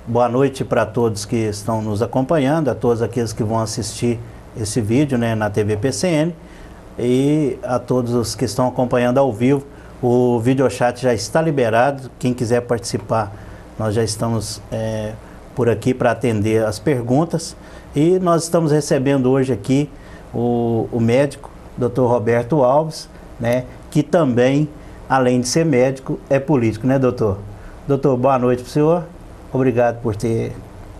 boa noite para todos que estão nos acompanhando, a todos aqueles que vão assistir esse vídeo, né, na TV PCN, e a todos os que estão acompanhando ao vivo. O videochat já está liberado, quem quiser participar, nós já estamos por aqui para atender as perguntas. E nós estamos recebendo hoje aqui o médico, Dr. Roberto Alves, né, que também, além de ser médico, é político, né, doutor? Doutor, boa noite para o senhor. Obrigado por ter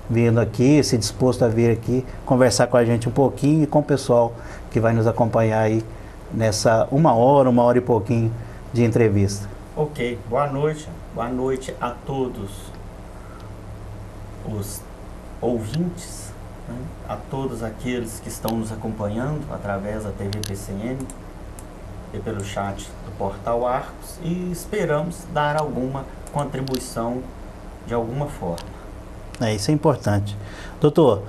vindo aqui, se disposto a vir aqui conversar com a gente um pouquinho e com o pessoal que vai nos acompanhar aí nessa uma hora e pouquinho de entrevista. Ok, boa noite a todos os ouvintes, né? A todos aqueles que estão nos acompanhando através da TV PCN e pelo chat do Portal Arcos, e esperamos dar alguma contribuição de alguma forma. Isso é importante. Doutor,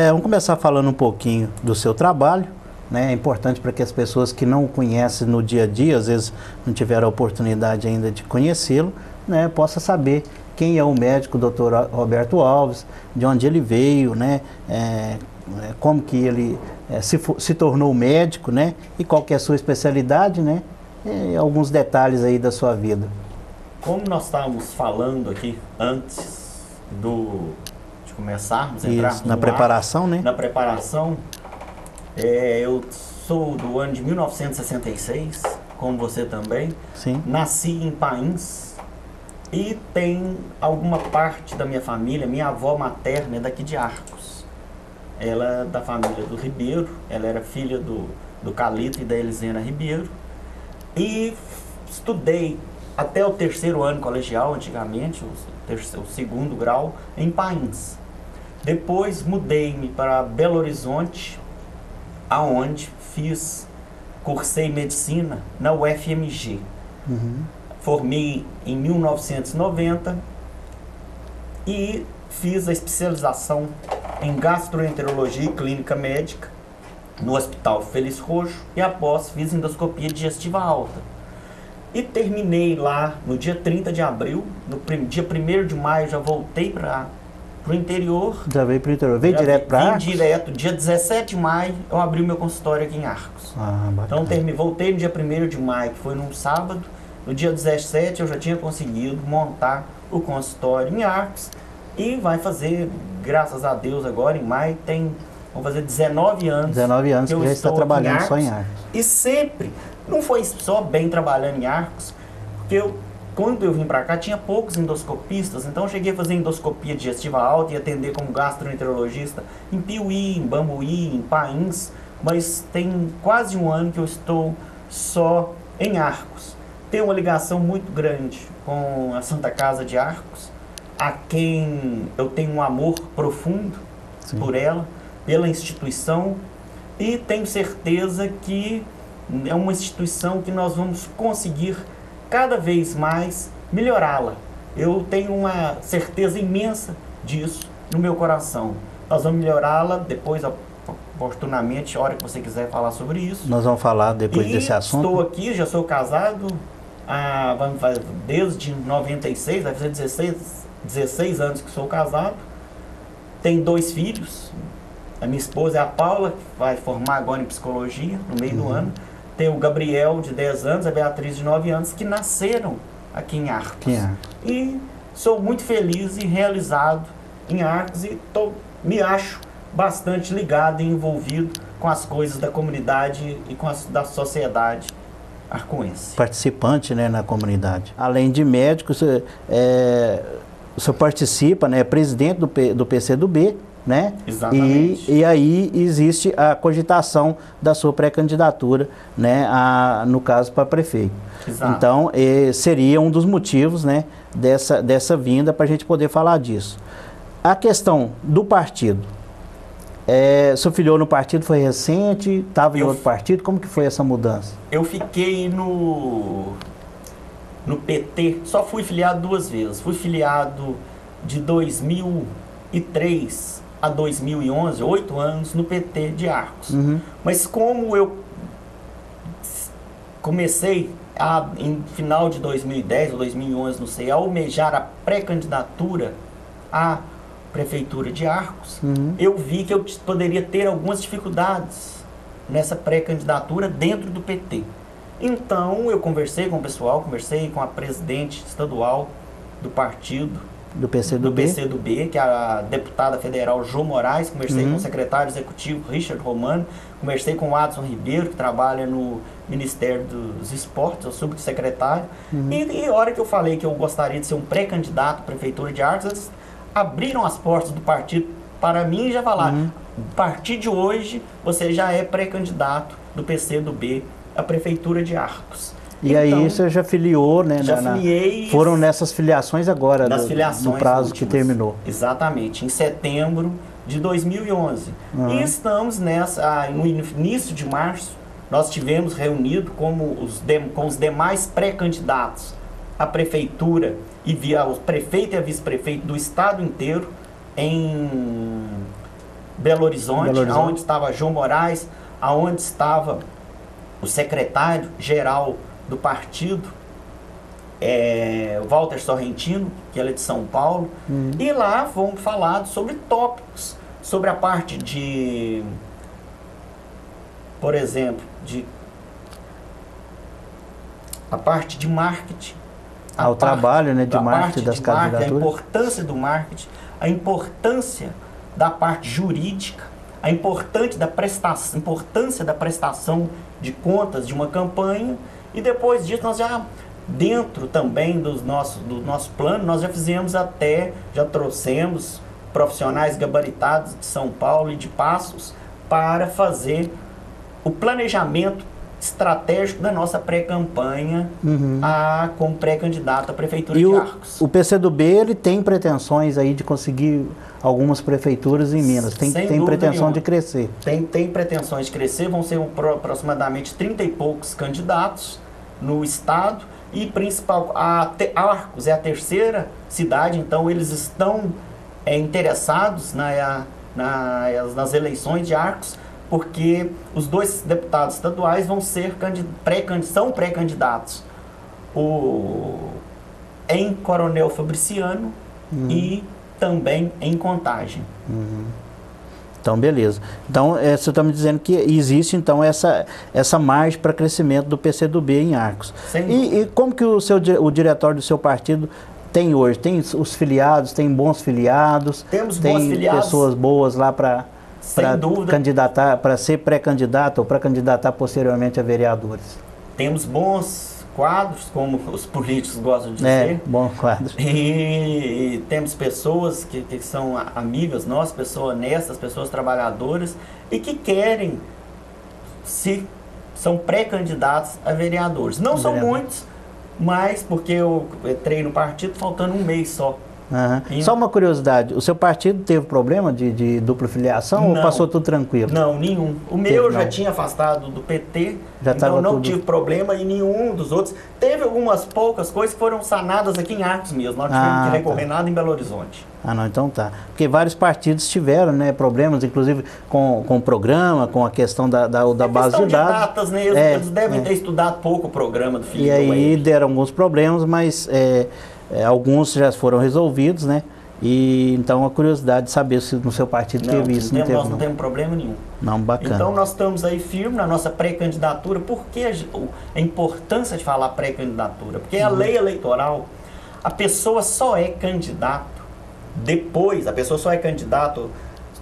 vamos começar falando um pouquinho do seu trabalho, né? É importante para que as pessoas que não o conhecem no dia a dia, às vezes não tiveram a oportunidade ainda de conhecê-lo, né, possa saber quem é o médico Dr. Roberto Alves, de onde ele veio, né, como que ele se tornou médico, né, e qual que é a sua especialidade, né, e alguns detalhes aí da sua vida. Como nós estávamos falando aqui antes de começarmos a entrar na preparação, né? Na preparação, eu sou do ano de 1966, como você também. Sim. Nasci em Pains e tem alguma parte da minha família, minha avó materna é daqui de Arcos. Ela é da família do Ribeiro, ela era filha do Calito e da Elisena Ribeiro. E estudei até o terceiro ano colegial, antigamente, o segundo grau, em Pains. Depois mudei-me para Belo Horizonte, aonde cursei medicina na UFMG. Formei em 1990 e fiz a especialização em gastroenterologia e clínica médica no Hospital Feliz Roxo, e após fiz endoscopia digestiva alta. E terminei lá no dia 30 de abril, no dia 1º de maio já voltei para o interior. Já veio para o interior, veio direto para Arcos? Vim direto, dia 17 de maio eu abri o meu consultório aqui em Arcos. Bacana. Então voltei no dia 1º de maio, que foi num sábado. No dia 17 eu já tinha conseguido montar o consultório em Arcos. E vai fazer, graças a Deus, agora em maio, vão fazer 19 anos. 19 anos que já está trabalhando só em Arcos. E sempre, não foi só bem trabalhando em Arcos, porque quando eu vim para cá tinha poucos endoscopistas, então eu cheguei a fazer endoscopia digestiva alta e atender como gastroenterologista em Piuí, em Bambuí, em Pains, mas tem quase um ano que eu estou só em Arcos. Tenho uma ligação muito grande com a Santa Casa de Arcos, a quem eu tenho um amor profundo. Sim. Por ela, pela instituição, e tenho certeza que é uma instituição que nós vamos conseguir cada vez mais melhorá-la. Eu tenho uma certeza imensa disso no meu coração. Nós vamos melhorá-la depois, oportunamente, a hora que você quiser falar sobre isso. Nós vamos falar depois desse assunto. Estou aqui, já sou casado desde 96, vai fazer 16 anos que sou casado. Tenho 2 filhos. A minha esposa é a Paula, que vai formar agora em psicologia no meio do ano. Tem o Gabriel, de 10 anos, a Beatriz, de 9 anos, que nasceram aqui em Arcos. E sou muito feliz e realizado em Arcos e me acho bastante ligado e envolvido com as coisas da comunidade e com da sociedade arcoense. Participante, né, na comunidade. Além de médico, o senhor participa, né, é presidente do PCdoB, né? Exatamente. E aí existe a cogitação da sua pré-candidatura, né, no caso para prefeito. Exato. Então, seria um dos motivos, né, dessa vinda para a gente poder falar disso. A questão do partido. O senhor filiou no partido, foi recente, estava em outro partido, como que foi essa mudança? Eu fiquei no PT, só fui filiado 2 vezes. Fui filiado de 2003 a 2011, 8 anos no PT de Arcos. Mas como eu comecei em final de 2010 ou 2011, não sei, a almejar a pré-candidatura a Prefeitura de Arcos, eu vi que eu poderia ter algumas dificuldades nessa pré-candidatura dentro do PT. Então, eu conversei com o pessoal, conversei com a presidente estadual do partido, do PCdoB, que é a deputada federal Jo Moraes, conversei com o secretário executivo Richard Romano, conversei com o Adson Ribeiro, que trabalha no Ministério dos Esportes, o subsecretário, e a hora que eu falei que eu gostaria de ser um pré-candidato à Prefeitura de Arcos, eles abriram as portas do partido para mim e já falaram, a partir de hoje você já é pré-candidato do PCdoB à Prefeitura de Arcos. E então, aí você já filiou, né? Já filiei. Foram nessas filiações agora, no prazo últimas, que terminou. Exatamente, em setembro de 2011. E estamos no início de março, nós tivemos reunido com os demais pré-candidatos à prefeitura e o prefeito e a vice-prefeito do estado inteiro em Belo Horizonte, onde estava João Moraes, aonde estava o secretário-geral do partido, Walter Sorrentino, que ele é de São Paulo, e lá vamos falar sobre tópicos, sobre a parte de, por exemplo, a parte de marketing, o trabalho, né, de marketing das candidaturas, a importância do marketing, a importância da parte jurídica, a importância da prestação de contas de uma campanha. E depois disso, nós já, dentro também do nosso plano, nós já trouxemos profissionais gabaritados de São Paulo e de Passos para fazer o planejamento estratégico da nossa pré-campanha como pré-candidato à Prefeitura de Arcos. O PCdoB, ele tem pretensões aí de conseguir algumas prefeituras em Minas, tem pretensão de crescer. Tem pretensões de crescer, vão ser aproximadamente 30 e poucos candidatos no estado, e Arcos é a terceira cidade, então eles estão interessados nas eleições de Arcos, porque os dois deputados estaduais são pré-candidatos em Coronel Fabriciano e também em Contagem. Então, beleza. Então, você está me dizendo que existe, então, essa margem para crescimento do PCdoB em Arcos. E como que o diretório do seu partido tem hoje? Tem os filiados, tem bons filiados? Temos bons filiados. Tem pessoas boas lá para candidatar, para ser pré-candidato ou para candidatar posteriormente a vereadores? Temos bons quadros, como os políticos gostam de dizer. Bom quadro. E temos pessoas que são amigas nossas, pessoas honestas, pessoas trabalhadoras e que querem são pré-candidatos a vereadores. Não são muitos, mas porque eu entrei no partido faltando um mês só. Só uma curiosidade, o seu partido teve problema de dupla filiação ou passou tudo tranquilo? Não, nenhum. O meu já tinha afastado do PT, então não tive problema, e nenhum dos outros. Teve algumas poucas coisas que foram sanadas aqui em Arcos mesmo, nós tivemos que recorrer nada em Belo Horizonte. Não, então tá. Porque vários partidos tiveram, né, problemas, inclusive com o programa, com a questão da base de dados. Datas, né? Eles devem ter estudado pouco o programa do Felipe. E aí deram alguns problemas, mas alguns já foram resolvidos, né? E então a curiosidade de saber se no seu partido teve isso. Nós não temos problema nenhum. Não, bacana. Então nós estamos aí firmes na nossa pré-candidatura. Por que a importância de falar pré-candidatura? Porque a lei eleitoral, a pessoa só é candidato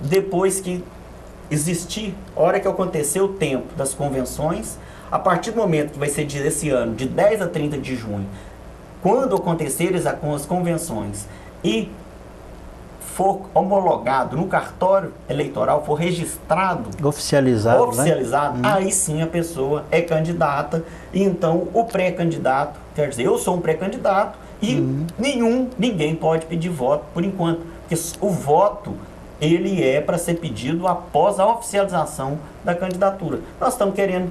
depois que existir, a hora que acontecer o tempo das convenções, a partir do momento que vai ser esse ano, de 10 a 30 de junho, quando acontecerem as convenções e for homologado no cartório eleitoral, for registrado, oficializado, aí sim a pessoa é candidata. E então o pré-candidato, quer dizer, eu sou um pré-candidato e ninguém pode pedir voto por enquanto, porque o voto ele é para ser pedido após a oficialização da candidatura. Nós estamos querendo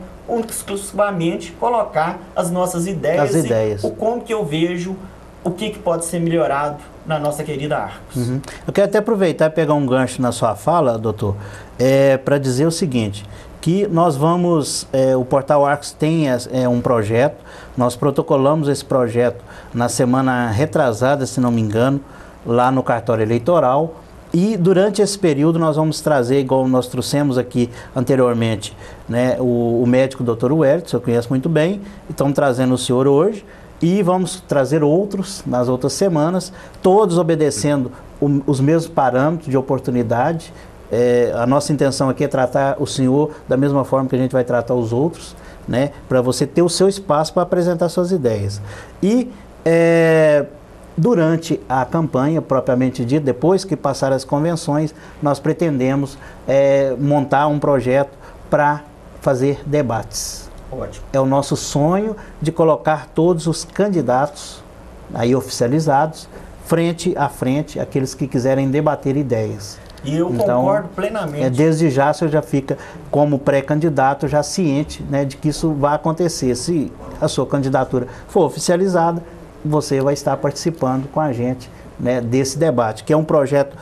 exclusivamente colocar as nossas ideias, e como que eu vejo o que pode ser melhorado na nossa querida Arcos. Eu quero até aproveitar e pegar um gancho na sua fala, doutor, para dizer o seguinte, que nós vamos, o Portal Arcos tem um projeto, nós protocolamos esse projeto na semana retrasada, se não me engano, lá no cartório eleitoral, E durante esse período nós vamos trazer, igual nós trouxemos aqui anteriormente, né, o médico Dr. Wellington, eu conheço muito bem, estamos trazendo o senhor hoje, e vamos trazer outros nas outras semanas, todos obedecendo os mesmos parâmetros de oportunidade. A nossa intenção aqui é tratar o senhor da mesma forma que a gente vai tratar os outros, né, para você ter o seu espaço para apresentar suas ideias. E durante a campanha, propriamente dita, depois que passar as convenções, nós pretendemos montar um projeto para fazer debates. Ótimo. É o nosso sonho de colocar todos os candidatos aí oficializados, frente a frente, aqueles que quiserem debater ideias. E eu concordo plenamente. Desde já, você já fica como pré-candidato, já ciente, né, de que isso vai acontecer. Se a sua candidatura for oficializada, você vai estar participando com a gente, né, desse debate, que é um projeto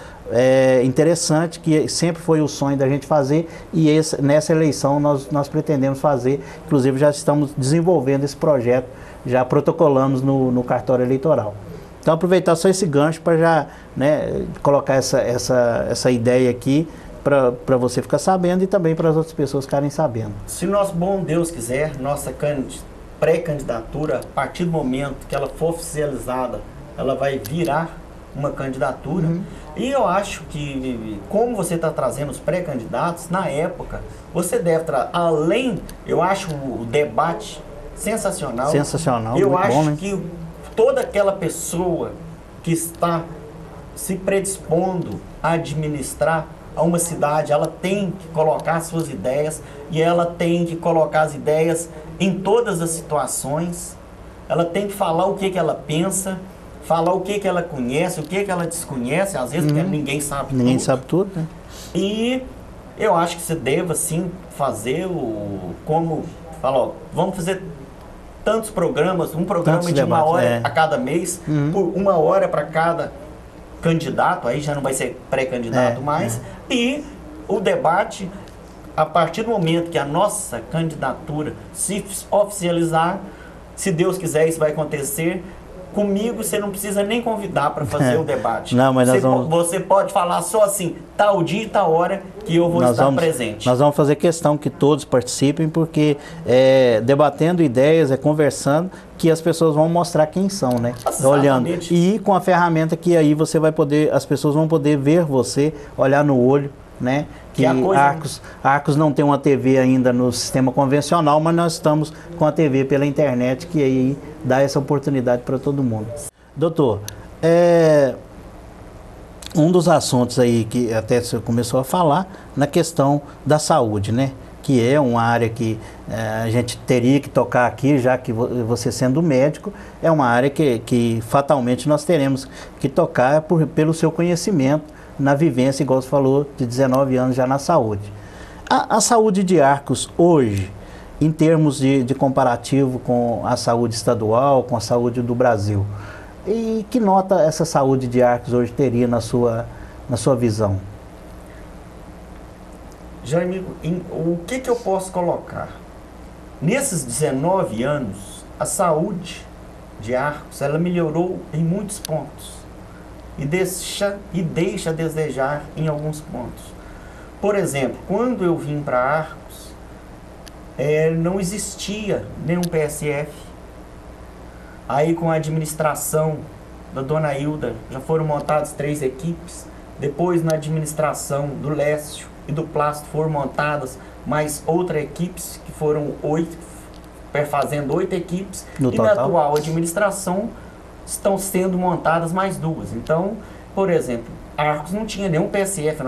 interessante, que sempre foi o sonho da gente fazer, e nessa eleição nós pretendemos fazer. Inclusive já estamos desenvolvendo esse projeto, já protocolamos no cartório eleitoral. Então aproveitar só esse gancho para já, né, colocar essa ideia aqui para você ficar sabendo e também para as outras pessoas ficarem sabendo. Se nosso bom Deus quiser, nossa pré-candidatura, a partir do momento que ela for oficializada, ela vai virar uma candidatura. E eu acho que, como você está trazendo os pré-candidatos, na época, você deve trazer, além, eu acho o debate sensacional. Sensacional, eu muito acho bom, né? que toda aquela pessoa que está se predispondo a administrar a uma cidade, ela tem que colocar suas ideias, e ela tem que colocar as ideias em todas as situações. Ela tem que falar o que ela pensa, falar o que ela conhece, o que ela desconhece, às vezes porque ninguém sabe tudo. Ninguém sabe tudo, né? E eu acho que você deva, sim, fazer como falou, vamos fazer tantos programas, um programa Tantos de uma debates, hora a cada mês, por uma hora para cada candidato, aí já não vai ser pré-candidato mais, e o debate, a partir do momento que a nossa candidatura se oficializar, se Deus quiser, isso vai acontecer. Comigo você não precisa nem convidar para fazer o debate. Não, mas você pode falar só assim, tal dia e tal hora que eu vou estar presente. Nós vamos fazer questão que todos participem, porque debatendo ideias, conversando, que as pessoas vão mostrar quem são, né? Olhando. E com a ferramenta que aí você vai poder, as pessoas vão poder ver você, olhar no olho, né? Que Arcos não tem uma TV ainda no sistema convencional, mas nós estamos com a TV pela internet, que aí dá essa oportunidade para todo mundo. Doutor, um dos assuntos aí que até você começou a falar, na questão da saúde, né? Que é uma área que a gente teria que tocar aqui, já que você sendo médico, é uma área que fatalmente nós teremos que tocar pelo seu conhecimento na vivência, igual você falou, de 19 anos já na saúde. A saúde de Arcos hoje, em termos de comparativo com a saúde estadual, com a saúde do Brasil, e que nota essa saúde de Arcos hoje teria na sua visão? Jaime, o que eu posso colocar? Nesses 19 anos, a saúde de Arcos, ela melhorou em muitos pontos. E deixa a desejar em alguns pontos. Por exemplo, quando eu vim para Arcos, não existia nenhum PSF. Aí com a administração da Dona Hilda, já foram montadas 3 equipes. Depois na administração do Lécio e do Plástico foram montadas mais outras equipes, que foram 8, fazendo 8 equipes. No e total, na atual administração estão sendo montadas mais 2. Então, por exemplo, Arcos não tinha nenhum PSF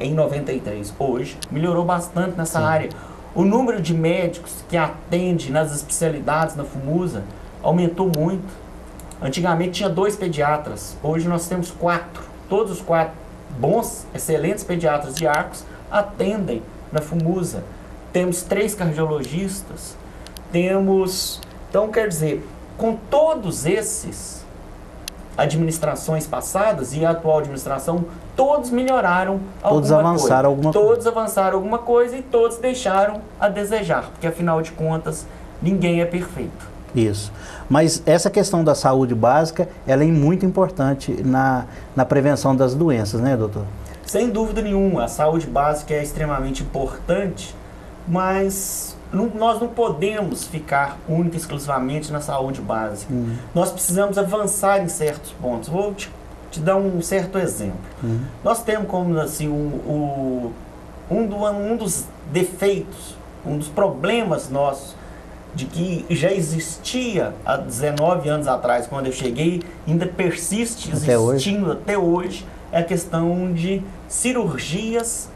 em 93. Hoje, melhorou bastante nessa área. O número de médicos que atende nas especialidades na FUMUSA aumentou muito. Antigamente tinha 2 pediatras, hoje nós temos 4. Todos os 4 bons, excelentes pediatras de Arcos atendem na FUMUSA. Temos 3 cardiologistas, então quer dizer, com todos esses administrações passadas e a atual administração, todos melhoraram todos avançaram alguma coisa. Todos avançaram alguma coisa e todos deixaram a desejar, porque afinal de contas, ninguém é perfeito. Isso. Mas essa questão da saúde básica, ela é muito importante na prevenção das doenças, né, doutor? Sem dúvida nenhuma, a saúde básica é extremamente importante, mas nós não podemos ficar única e exclusivamente na saúde básica. Nós precisamos avançar em certos pontos. Vou te dar um certo exemplo. Nós temos como assim um dos defeitos, um dos problemas nossos, de que já existia há 19 anos atrás, quando eu cheguei, ainda persiste existindo até hoje, é a questão de cirurgias,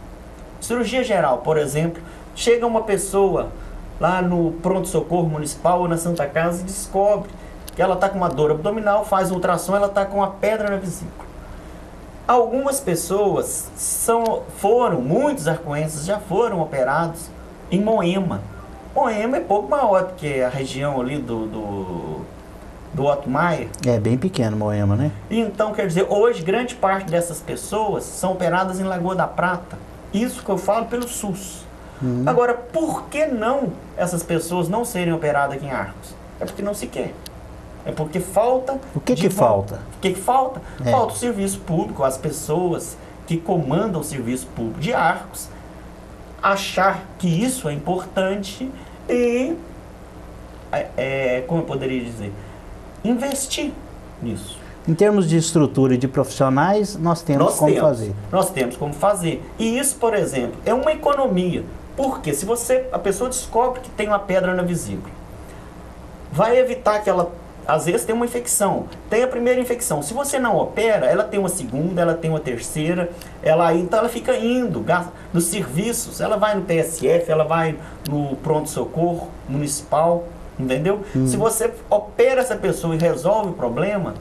cirurgia geral, por exemplo. Chega uma pessoa lá no pronto-socorro municipal ou na Santa Casa e descobre que ela está com uma dor abdominal, faz um ultrassom, ela está com uma pedra na vesícula. Algumas pessoas muitos arcoenses já foram operados em Moema. Moema é pouco maior do que a região ali do Otto Maia. É bem pequeno Moema, né? Então, quer dizer, hoje grande parte dessas pessoas são operadas em Lagoa da Prata. Isso que eu falo pelo SUS. Agora, por que não essas pessoas não serem operadas aqui em Arcos? É porque não se quer. É porque falta... O que falta? O que falta? Falta o serviço público, as pessoas que comandam o serviço público de Arcos achar que isso é importante e, como eu poderia dizer, investir nisso. Em termos de estrutura e de profissionais, nós temos como fazer. Nós temos como fazer. E isso, por exemplo, é uma economia. Porque se a pessoa descobre que tem uma pedra na vesícula, vai evitar que ela, às vezes, tenha uma infecção. Tem a primeira infecção. Se você não opera, ela tem uma segunda, ela tem uma terceira, então ela fica indo nos serviços. Ela vai no PSF, ela vai no pronto-socorro municipal, entendeu? Se você opera essa pessoa e resolve o problema,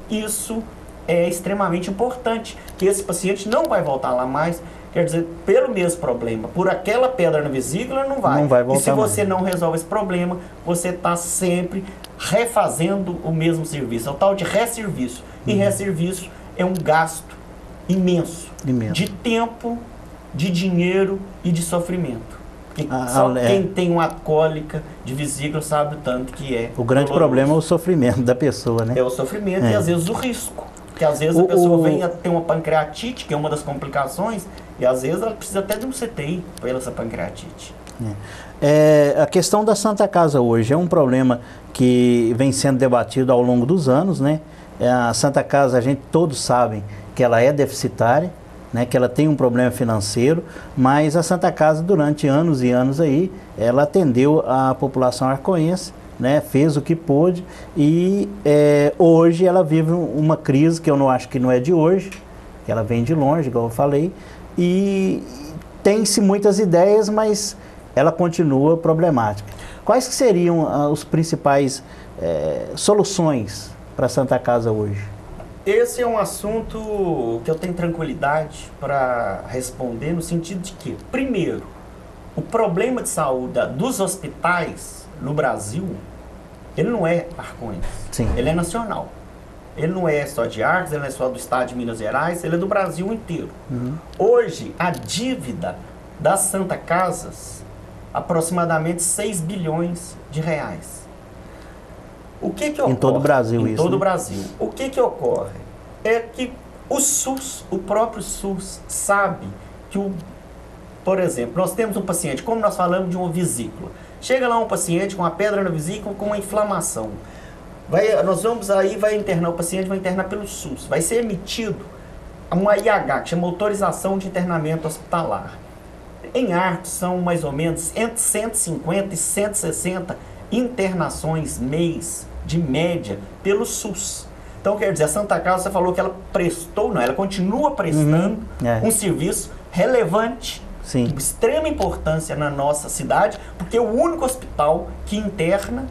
isso é extremamente importante, que esse paciente não vai voltar lá mais. Quer dizer, pelo mesmo problema, por aquela pedra na vesícula, não vai voltar. E se você não resolve esse problema, você está sempre refazendo o mesmo serviço. É o tal de resserviço. E resserviço é um gasto imenso. De tempo, de dinheiro e de sofrimento. Só quem tem uma cólica de vesícula sabe o tanto que é. O grande problema é o sofrimento da pessoa, né? É o sofrimento e às vezes o risco. Porque às vezes a pessoa vem a ter uma pancreatite, que é uma das complicações, e às vezes ela precisa até de um CTI para essa pancreatite. A questão da Santa Casa hoje é um problema que vem sendo debatido ao longo dos anos, né? A Santa Casa, a gente todos sabem que ela é deficitária, né? Que ela tem um problema financeiro, mas a Santa Casa durante anos e anos aí, ela atendeu a população arcoense, né, fez o que pôde e hoje ela vive uma crise que eu não acho que não é de hoje, que ela vem de longe, igual eu falei, e tem-se muitas ideias, mas ela continua problemática. Quais que seriam os principais soluções para a Santa Casa hoje? Esse é um assunto que eu tenho tranquilidade para responder, no sentido de que, primeiro, o problema de saúde dos hospitais no Brasil, ele não é arcoense, ele é nacional. Ele não é só de Arcos, ele não é só do estado de Minas Gerais, ele é do Brasil inteiro. Hoje, a dívida das Santa Casas, aproximadamente 6 bilhões de reais. O que ocorre? Em todo o Brasil isso. Em todo o Brasil. O que ocorre? É que o SUS, o próprio SUS, sabe que por exemplo, nós temos um paciente, como nós falamos de uma vesícula. Chega lá um paciente com uma pedra na vesícula, com uma inflamação. Nós vamos aí, vai internar o paciente, vai internar pelo SUS. Vai ser emitido uma IH, que chama Autorização de Internamento Hospitalar. Em Arcos são mais ou menos entre 150 e 160 internações mês, de média, pelo SUS. Então, quer dizer, a Santa Casa, você falou que ela prestou, não, ela continua prestando um serviço relevante, de extrema importância na nossa cidade, porque é o único hospital que interna,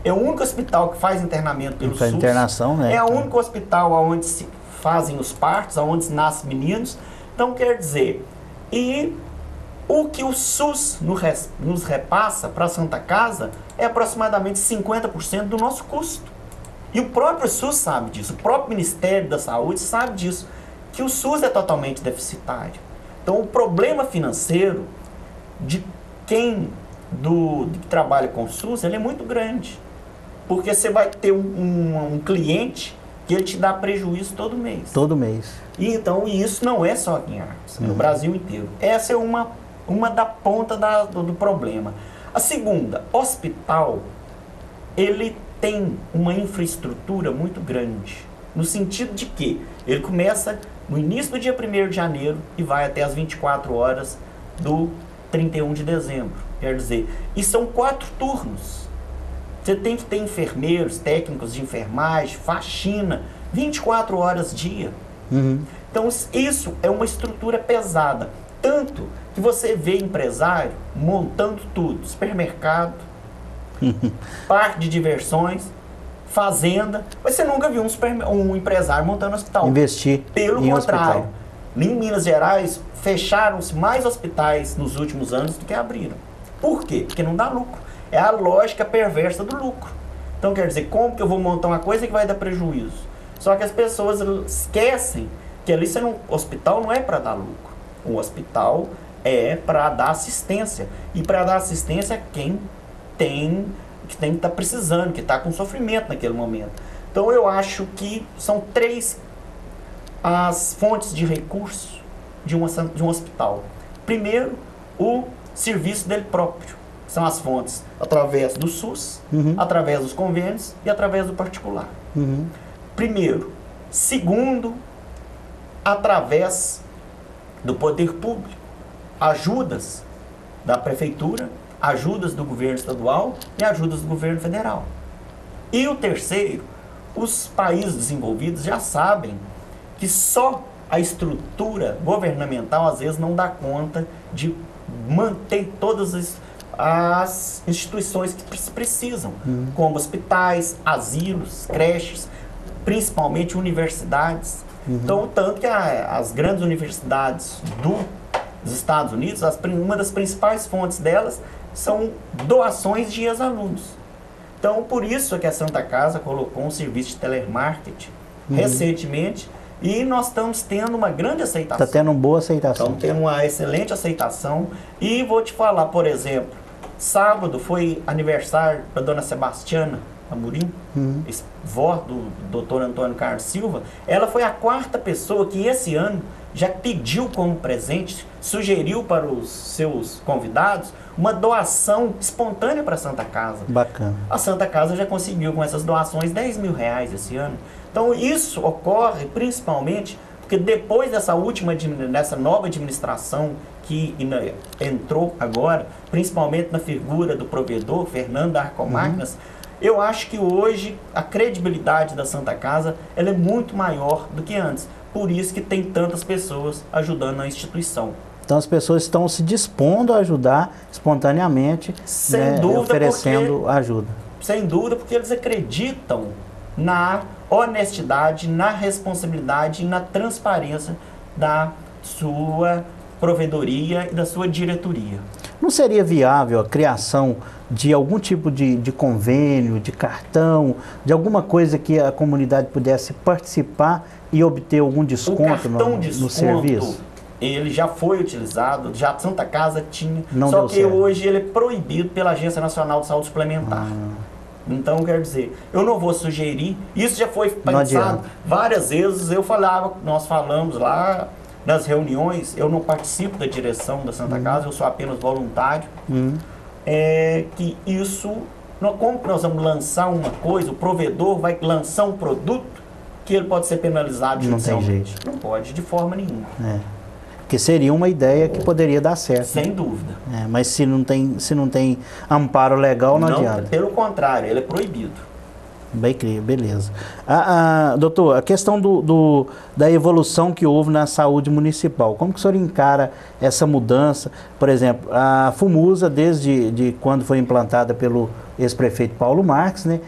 é o único hospital que faz internamento pelo SUS. Internação, né? É o único hospital onde se fazem os partos, onde nascem meninos. Então, quer dizer, e o que o SUS nos repassa para a Santa Casa é aproximadamente 50% do nosso custo. E o próprio SUS sabe disso, o próprio Ministério da Saúde sabe disso, que o SUS é totalmente deficitário. Então, o problema financeiro de quem que trabalha com o SUS, ele é muito grande. Porque você vai ter um cliente que ele te dá prejuízo todo mês. Todo mês. E então, isso não é só aqui em Arcos, no Brasil inteiro. Essa é uma da ponta do problema. A segunda, hospital, ele tem uma infraestrutura muito grande, no sentido de que ele começa no início do dia 1º de janeiro e vai até as 24 horas do 31 de dezembro. Quer dizer, e são 4 turnos. Você tem que ter enfermeiros, técnicos de enfermagem, faxina, 24 horas dia. Então, isso é uma estrutura pesada. Tanto que você vê empresário montando tudo, supermercado, parque de diversões, fazenda, mas você nunca viu um empresário montando hospital. Investir Pelo em contrário, hospital. em Minas Gerais, fecharam-se mais hospitais nos últimos anos do que abriram. Por quê? Porque não dá lucro. É a lógica perversa do lucro. Então, quer dizer, como que eu vou montar uma coisa que vai dar prejuízo? Só que as pessoas esquecem que ali hospital não é para dar lucro. O hospital é para dar assistência. E para dar assistência a quem que está precisando, que está com sofrimento naquele momento. Então, eu acho que são 3 as fontes de recursos de um hospital. Primeiro, o serviço dele próprio. São as fontes através do SUS, através dos convênios e através do particular. Primeiro. Segundo, através do poder público. Ajudas da prefeitura, ajudas do governo estadual e ajudas do governo federal. E o terceiro, os países desenvolvidos já sabem que só a estrutura governamental às vezes não dá conta de manter todas as instituições que precisam, como hospitais, asilos, creches, principalmente universidades. Então, tanto que as grandes universidades dos Estados Unidos, uma das principais fontes delas são doações de ex-alunos. Então, por isso é que a Santa Casa colocou um serviço de telemarketing recentemente, e nós estamos tendo uma grande aceitação. Está tendo uma boa aceitação. Estamos tendo uma excelente aceitação. E vou te falar, por exemplo, sábado foi aniversário da dona Sebastiana Amorim, vó do Dr. Antônio Carlos Silva. Ela foi a 4ª pessoa que esse ano já pediu como presente, sugeriu para os seus convidados uma doação espontânea para a Santa Casa. Bacana. A Santa Casa já conseguiu com essas doações R$10.000 esse ano. Então isso ocorre principalmente porque depois dessa nova administração que entrou agora, principalmente na figura do provedor, Fernando da Arcomáquinas, eu acho que hoje a credibilidade da Santa Casa ela é muito maior do que antes. Por isso que tem tantas pessoas ajudando a instituição. Então as pessoas estão se dispondo a ajudar espontaneamente, sem dúvida, oferecendo ajuda. Sem dúvida, porque eles acreditam na honestidade, na responsabilidade e na transparência da sua provedoria e da sua diretoria. Não seria viável a criação de algum tipo de convênio, de cartão, de alguma coisa que a comunidade pudesse participar e obter algum desconto no serviço? Ele já foi utilizado, já a Santa Casa tinha, não só que certo. Hoje ele é proibido pela Agência Nacional de Saúde Suplementar. Então, quer dizer, eu não vou sugerir, isso já foi pensado várias vezes, nós falamos lá nas reuniões, eu não participo da direção da Santa Casa, eu sou apenas voluntário, que isso, como nós vamos lançar uma coisa, o provedor vai lançar um produto que ele pode ser penalizado judicialmente. Não tem jeito. Não pode, de forma nenhuma. Que seria uma ideia que poderia dar certo. Sem dúvida. Mas se não tem amparo legal, não adianta. Pelo contrário, ele é proibido. Beleza. Doutor, a questão da evolução que houve na saúde municipal, como que o senhor encara essa mudança? Por exemplo, a FUMUSA, desde quando foi implantada pelo ex-prefeito Paulo Marques, né,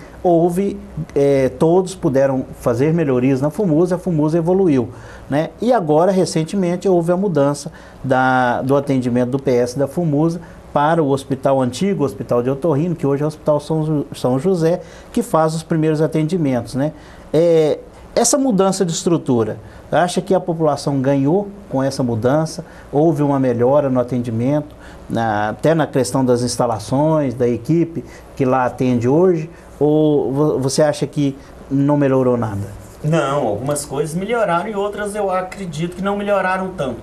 todos puderam fazer melhorias na FUMUSA, a FUMUSA evoluiu. Né? E agora, recentemente, houve a mudança do atendimento do PS da FUMUSA para o hospital antigo, o Hospital de Otorrino, que hoje é o Hospital São José, que faz os primeiros atendimentos. Né? Essa mudança de estrutura, acha que a população ganhou com essa mudança? Houve uma melhora no atendimento, até na questão das instalações, da equipe que lá atende hoje? Ou você acha que não melhorou nada? Não, algumas coisas melhoraram e outras eu acredito que não melhoraram tanto.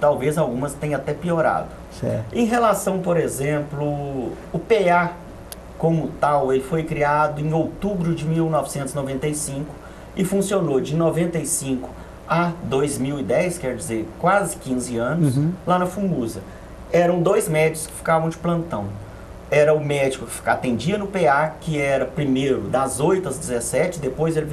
Talvez algumas tenham até piorado. Certo. Em relação, por exemplo, o PA como tal, ele foi criado em outubro de 1995 e funcionou de 95 a 2010, quer dizer, quase 15 anos, lá na FUMUSA. Eram 2 médicos que ficavam de plantão. Era o médico que atendia no PA, que era primeiro das 8 às 17, depois ele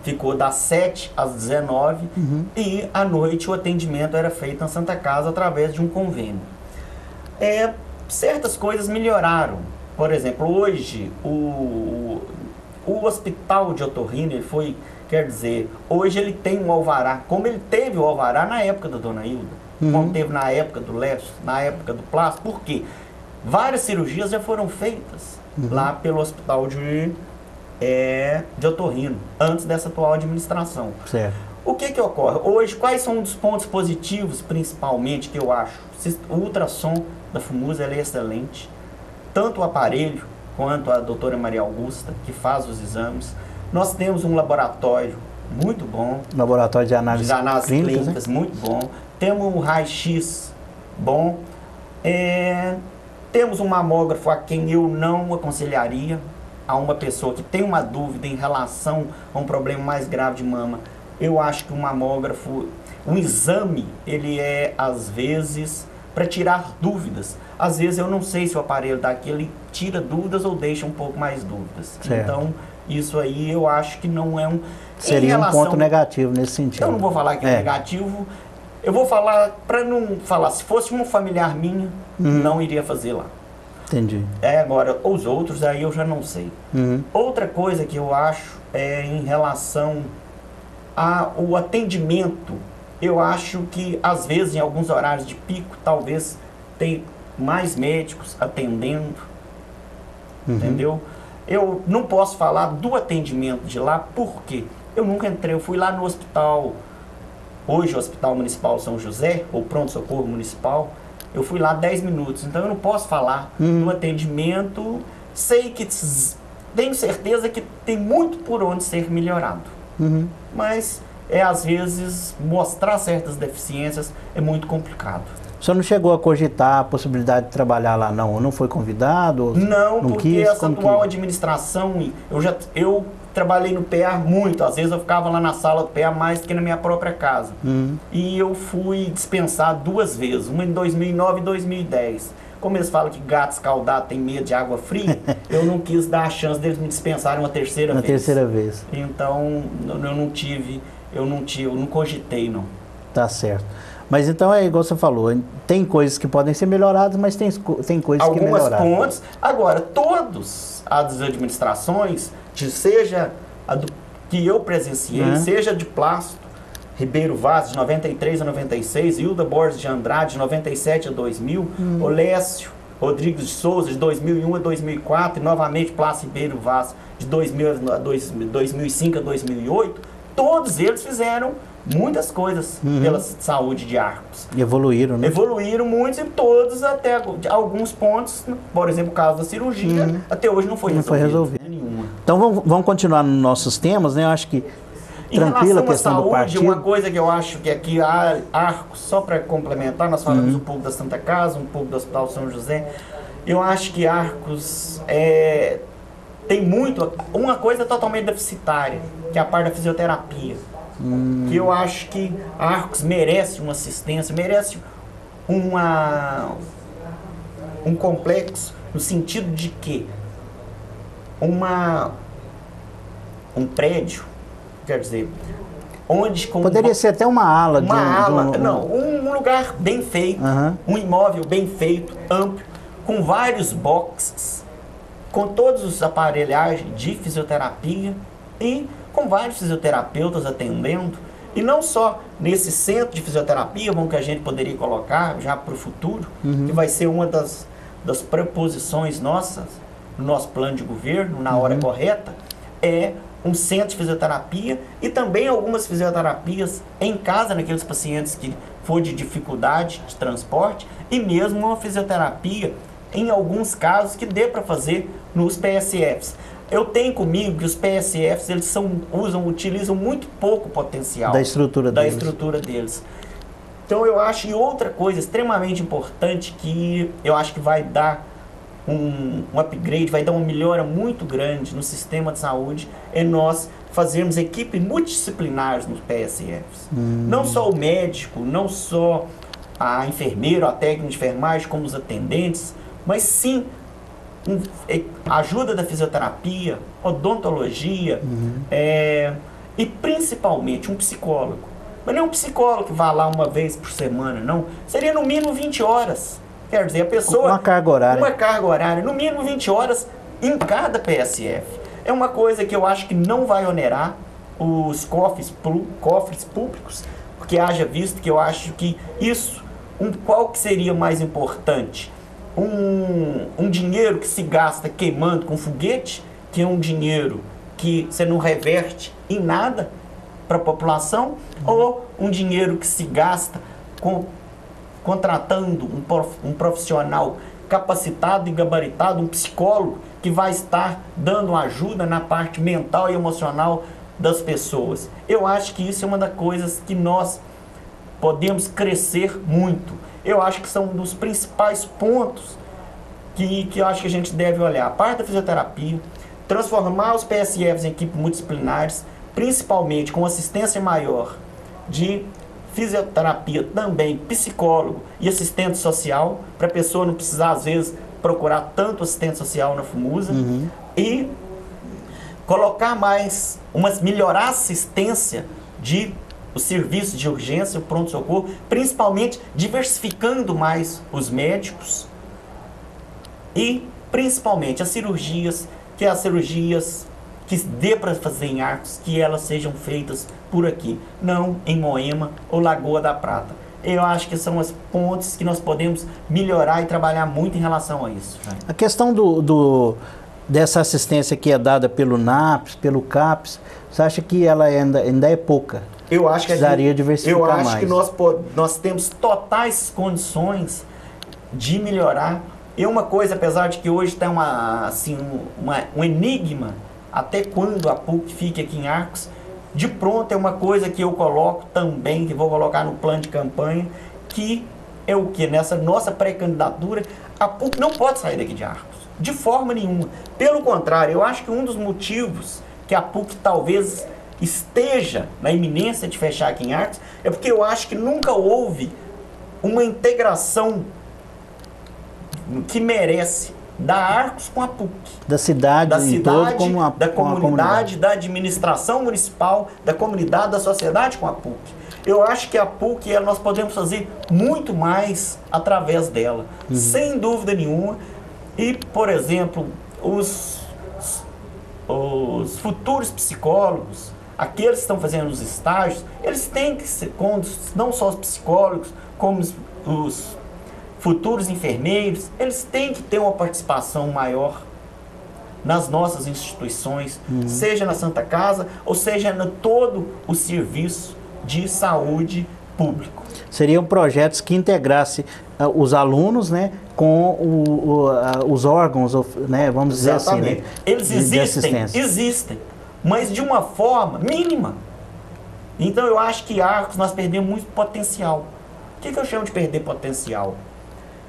ficou das 7 às 19, e à noite o atendimento era feito na Santa Casa através de um convênio. Certas coisas melhoraram. Por exemplo, hoje o hospital de otorrino, hoje ele tem um alvará, como ele teve o alvará na época da Dona Hilda, como teve na época do Lécio, na época do Plácio. Por quê? Várias cirurgias já foram feitas lá pelo hospital de otorrino, antes dessa atual administração. Certo. O que ocorre? Hoje, quais são os pontos positivos, principalmente, que eu acho? O ultrassom da FUMUSA é excelente. Tanto o aparelho, quanto a doutora Maria Augusta, que faz os exames. Nós temos um laboratório muito bom. Laboratório de análise clínicas, né? Muito bom. Temos um raio-x bom. Temos um mamógrafo a quem eu não aconselharia a uma pessoa que tem uma dúvida em relação a um problema mais grave de mama. Eu acho que um mamógrafo, um exame, ele é, às vezes, para tirar dúvidas. Às vezes eu não sei se o aparelho daquele tira dúvidas ou deixa um pouco mais dúvidas. Certo. Então, isso aí eu acho que não é um... Seria um ponto negativo nesse sentido. Eu não vou falar que é negativo. Eu vou falar, para não falar, se fosse um familiar minha, não iria fazer lá. Entendi. Agora, os outros aí eu já não sei. Outra coisa que eu acho é em relação ao atendimento. Eu acho que, às vezes, em alguns horários de pico, talvez tem mais médicos atendendo, entendeu? Eu não posso falar do atendimento de lá, porque eu nunca entrei. Eu fui lá no hospital, hoje o Hospital Municipal São José, ou Pronto-Socorro Municipal, eu fui lá 10 minutos, então eu não posso falar do atendimento. Sei que, tenho certeza que tem muito por onde ser melhorado, mas às vezes mostrar certas deficiências é muito complicado. O senhor não chegou a cogitar a possibilidade de trabalhar lá, não? Não foi convidado? Não, porque essa atual administração, eu trabalhei no PA muito, às vezes eu ficava lá na sala do PA mais do que na minha própria casa. E eu fui dispensado 2 vezes, uma em 2009 e 2010. Como eles falam que gato escaldado tem medo de água fria, eu não quis dar a chance deles me dispensarem uma terceira vez. Uma terceira vez. Então, eu não cogitei, não. Tá certo. Mas então é igual você falou, tem coisas que podem ser melhoradas, mas tem coisas que melhoraram. Algumas pontes. Agora, todas as administrações, seja a que eu presenciei, seja de Plácio, Ribeiro Vaz, de 93 a 96, Hilda Borges de Andrade, de 97 a 2000, Olécio Rodrigues de Souza, de 2001 a 2004, e novamente Plácio Ribeiro Vaz, de 2005 a 2008, todos eles fizeram muitas coisas pela saúde de Arcos. Evoluíram, né? Evoluíram muito e todos, até alguns pontos, por exemplo, o caso da cirurgia, até hoje não foi resolvido. Nenhuma. Então vamos continuar nos nossos temas, né? Eu acho que tranquila a questão saúde, do partido. Uma coisa que eu acho que aqui Arcos, só para complementar, nós falamos um pouco da Santa Casa, um pouco do Hospital São José. Eu acho que Arcos tem muito, uma coisa totalmente deficitária, que é a parte da fisioterapia. Que eu acho que Arcos merece uma assistência, merece um complexo, no sentido de que um prédio, quer dizer, onde... Poderia ser até uma ala. Um lugar bem feito, um imóvel bem feito, amplo, com vários boxes, com todos os aparelhagens de fisioterapia e com vários fisioterapeutas atendendo, e não só nesse centro de fisioterapia, que a gente poderia colocar já para o futuro, que vai ser uma das proposições nossas, no nosso plano de governo, na hora correta, é um centro de fisioterapia e também algumas fisioterapias em casa, naqueles pacientes que for de dificuldade de transporte, e mesmo uma fisioterapia, em alguns casos, que dê para fazer nos PSFs. eu tenho comigo que os PSFs, eles utilizam muito pouco o potencial da estrutura deles. Então eu acho, e outra coisa extremamente importante que eu acho que vai dar um upgrade, vai dar uma melhora muito grande no sistema de saúde, é nós fazermos equipes multidisciplinares nos PSFs. Não só o médico, não só a enfermeira, a técnica de enfermagem, como os atendentes, mas sim ajuda da fisioterapia, odontologia, e principalmente um psicólogo. Mas não é um psicólogo que vá lá uma vez por semana, não. Seria no mínimo 20 horas. Quer dizer, a pessoa... Uma carga horária. Uma carga horária, no mínimo 20 horas em cada PSF. É uma coisa que eu acho que não vai onerar os cofres públicos, porque haja visto que eu acho que isso, qual que seria mais importante? Um dinheiro que se gasta queimando com foguete, que é um dinheiro que você não reverte em nada para a população, ou um dinheiro que se gasta contratando um profissional capacitado e gabaritado, um psicólogo, que vai estar dando ajuda na parte mental e emocional das pessoas. Eu acho que isso é uma das coisas que nós podemos crescer muito. Eu acho que são um dos principais pontos que eu acho que a gente deve olhar. A parte da fisioterapia, transformar os PSFs em equipes multidisciplinares, principalmente com assistência maior de fisioterapia, também psicólogo e assistente social, para a pessoa não precisar, às vezes, procurar tanto assistente social na FUMUSA, e colocar melhorar a assistência os serviços de urgência, o pronto-socorro, principalmente diversificando mais os médicos e principalmente as cirurgias que dê para fazer em Arcos, que elas sejam feitas por aqui, não em Moema ou Lagoa da Prata. Eu acho que são as pontes que nós podemos melhorar e trabalhar muito em relação a isso. A questão dessa assistência que é dada pelo NAPS, pelo CAPS, você acha que ela ainda é pouca? Eu acho que precisaria diversificar mais. Eu acho que nós temos totais condições de melhorar. E uma coisa, apesar de que hoje está um enigma, até quando a PUC fica aqui em Arcos, de pronto é uma coisa que eu coloco também, que vou colocar no plano de campanha, que é o que? Nessa nossa pré-candidatura, a PUC não pode sair daqui de Arcos, de forma nenhuma. Pelo contrário, eu acho que um dos motivos que a PUC talvez esteja na iminência de fechar aqui em Arcos, é porque eu acho que nunca houve uma integração que merece da Arcos com a PUC. Da cidade todo, como da comunidade, da administração municipal, da comunidade, da sociedade com a PUC. Eu acho que a PUC, nós podemos fazer muito mais através dela, sem dúvida nenhuma. E, por exemplo, os futuros psicólogos, aqueles que estão fazendo os estágios, eles têm que ser, não só os psicólogos, como os futuros enfermeiros, eles têm que ter uma participação maior nas nossas instituições, seja na Santa Casa, ou seja no todo o serviço de saúde público. Seriam projetos que integrassem os alunos, né, com os órgãos, né, vamos dizer assim, né, eles existem, mas de uma forma mínima. Então eu acho que Arcos nós perdemos muito potencial. O que eu chamo de perder potencial?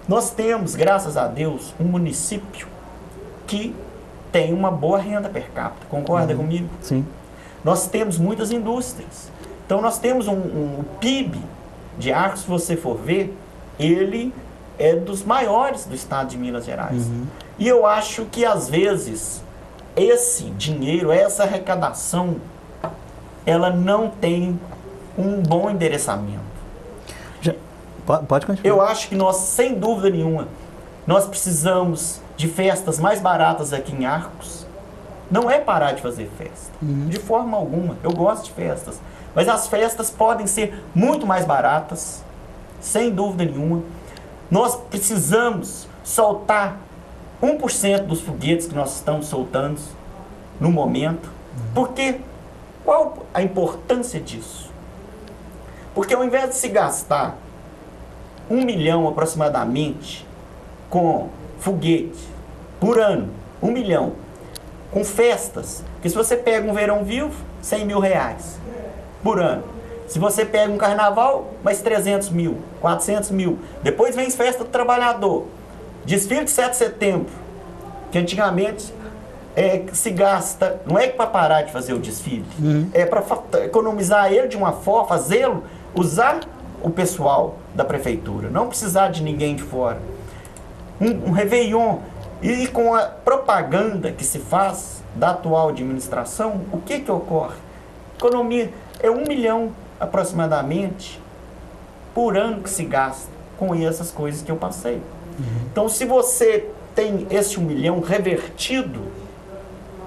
Nós temos, graças a Deus, um município que tem uma boa renda per capita. Concorda comigo? Sim. Nós temos muitas indústrias. Então nós temos um PIB de Arcos, se você for ver, ele é dos maiores do estado de Minas Gerais. E eu acho que às vezes esse dinheiro, essa arrecadação, ela não tem um bom endereçamento. Pode continuar. Eu acho que nós, sem dúvida nenhuma, nós precisamos de festas mais baratas aqui em Arcos. Não é parar de fazer festa, de forma alguma. Eu gosto de festas, mas as festas podem ser muito mais baratas, sem dúvida nenhuma. Nós precisamos soltar 1% dos foguetes que nós estamos soltando no momento. Porque qual a importância disso? Porque ao invés de se gastar 1 milhão aproximadamente com foguete por ano, 1 milhão, com festas. Porque se você pega um Verão Vivo, 100 mil reais por ano. Se você pega um carnaval, mais 300 mil, 400 mil. Depois vem festa do trabalhador. Desfile de 7 de setembro, que antigamente se gasta, não é para parar de fazer o desfile, é para economizar ele de uma forma, fazê-lo, usar o pessoal da prefeitura, não precisar de ninguém de fora. Um Réveillon, e com a propaganda que se faz da atual administração, o que ocorre? Economia é 1 milhão aproximadamente por ano que se gasta com essas coisas que eu passei. Então, se você tem esse 1 milhão revertido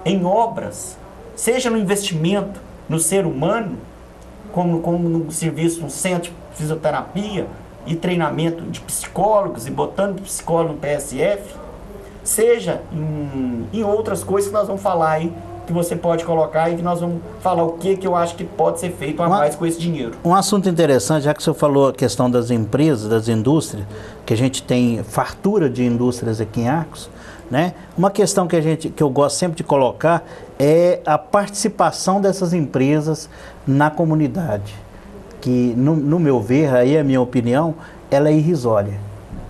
em obras, seja no investimento no ser humano, como no serviço, no centro de fisioterapia e treinamento de psicólogos, e botando psicólogo no PSF, seja em outras coisas que nós vamos falar aí, que você pode colocar e que nós vamos falar o que eu acho que pode ser feito a mais com esse dinheiro. Um assunto interessante, já que o senhor falou a questão das empresas, das indústrias, que a gente tem fartura de indústrias aqui em Arcos, né? Uma questão que eu gosto sempre de colocar é a participação dessas empresas na comunidade, que no meu ver, aí é a minha opinião, ela é irrisória.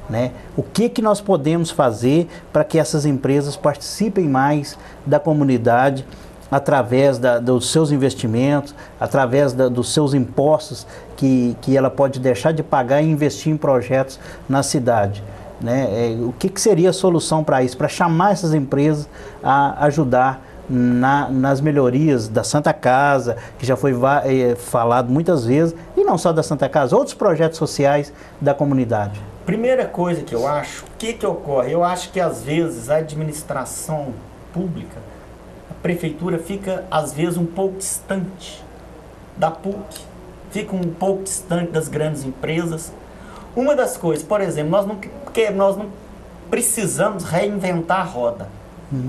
Né? O que nós podemos fazer para que essas empresas participem mais da comunidade através dos seus investimentos, através dos seus impostos que ela pode deixar de pagar e investir em projetos na cidade? Né? O que seria a solução para isso? Para chamar essas empresas a ajudar nas melhorias da Santa Casa, que já foi falado muitas vezes, e não só da Santa Casa, outros projetos sociais da comunidade. Primeira coisa que eu acho, o que ocorre? Eu acho que às vezes a administração pública, a prefeitura fica às vezes um pouco distante da PUC, fica um pouco distante das grandes empresas. Uma das coisas, por exemplo, nós não precisamos reinventar a roda.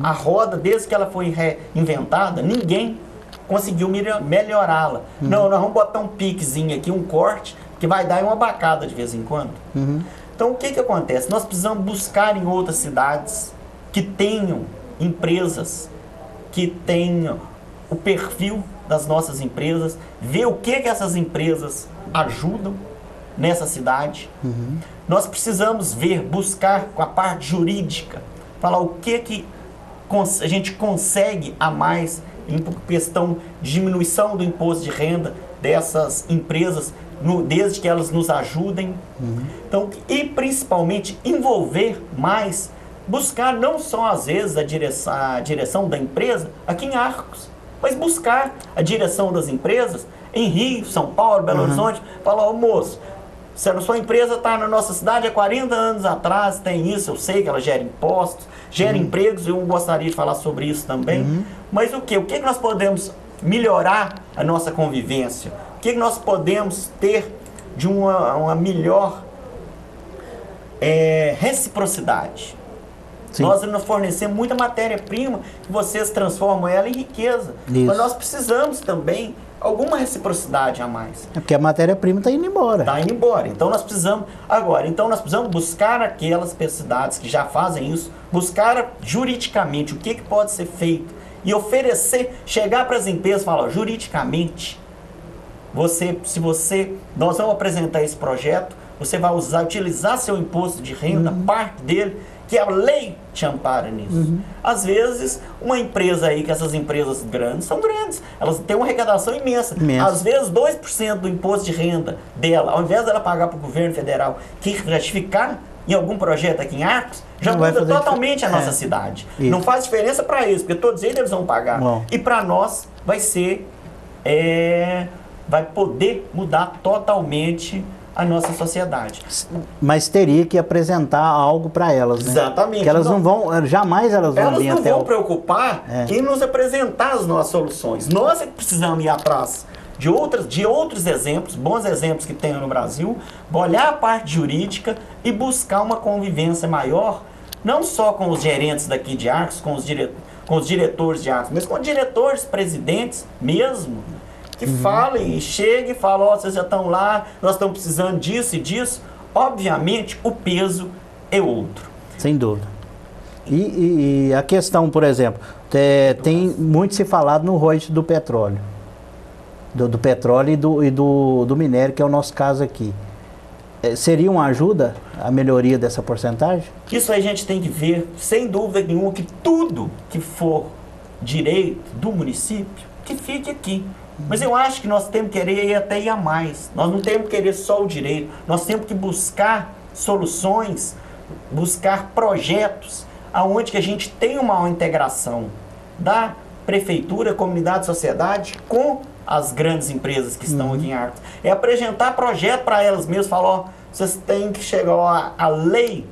A roda, desde que ela foi reinventada, ninguém conseguiu melhorá-la. Não, nós vamos botar um piquezinho aqui, um corte, que vai dar uma bacada de vez em quando. Então, o que acontece? Nós precisamos buscar em outras cidades que tenham empresas, que tenham o perfil das nossas empresas, ver o que essas empresas ajudam nessa cidade. Nós precisamos buscar com a parte jurídica, falar o que a gente consegue a mais em questão de diminuição do imposto de renda dessas empresas, desde que elas nos ajudem. Então, e principalmente envolver mais, buscar não só às vezes a direção da empresa aqui em Arcos, mas buscar a direção das empresas em Rio, São Paulo, Belo Horizonte, falar: moço, se a sua empresa está na nossa cidade há 40 anos atrás, tem isso, eu sei que ela gera impostos, gera empregos, eu gostaria de falar sobre isso também, mas o que nós podemos melhorar a nossa convivência? O que nós podemos ter de uma melhor reciprocidade? Sim. Nós nos fornecemos muita matéria-prima que vocês transformam ela em riqueza. Isso. Mas nós precisamos também alguma reciprocidade a mais. É porque a matéria-prima está indo embora. Está indo embora. Então nós precisamos nós precisamos buscar aquelas cidades que já fazem isso, buscar juridicamente o que pode ser feito e oferecer, chegar para as empresas e falar: juridicamente, nós vamos apresentar esse projeto, você vai utilizar seu imposto de renda, parte dele, que a lei te ampara nisso. Às vezes, uma empresa aí, que essas empresas grandes, são grandes, elas têm uma arrecadação imensa. Às vezes, 2% do imposto de renda dela, ao invés dela pagar para o governo federal, que ratificar em algum projeto aqui em Arcos, já muda totalmente a nossa cidade. Isso. Não faz diferença para eles, porque todos eles vão pagar. Bom. E para nós vai ser, vai poder mudar totalmente a nossa sociedade. Mas teria que apresentar algo para elas, né? Exatamente. Que elas não vão, jamais elas vão vir até... Elas não vão preocupar em nos apresentar as nossas soluções. Nós é que precisamos ir atrás de outros exemplos, bons exemplos que tem no Brasil, olhar a parte jurídica e buscar uma convivência maior, não só com os gerentes daqui de Arcos, com os diretores de Arcos, mas com diretores, presidentes mesmo, que falem e cheguem e falem: vocês já estão lá, nós estamos precisando disso e disso. Obviamente, o peso é outro. Sem dúvida. E a questão, por exemplo, Tem muito se falado no royalties do petróleo. Do petróleo e do minério, que é o nosso caso aqui. Seria uma ajuda a melhoria dessa porcentagem? Isso aí a gente tem que ver, sem dúvida nenhuma, que tudo que for direito do município, que fique aqui. Mas eu acho que nós temos que querer até ir a mais. Nós não temos que querer só o direito. Nós temos que buscar soluções, buscar projetos aonde que a gente tem uma integração da prefeitura, comunidade, sociedade com as grandes empresas que estão aqui em Arcos. É apresentar projeto para elas mesmas, falar, ó, vocês têm que chegar a lei,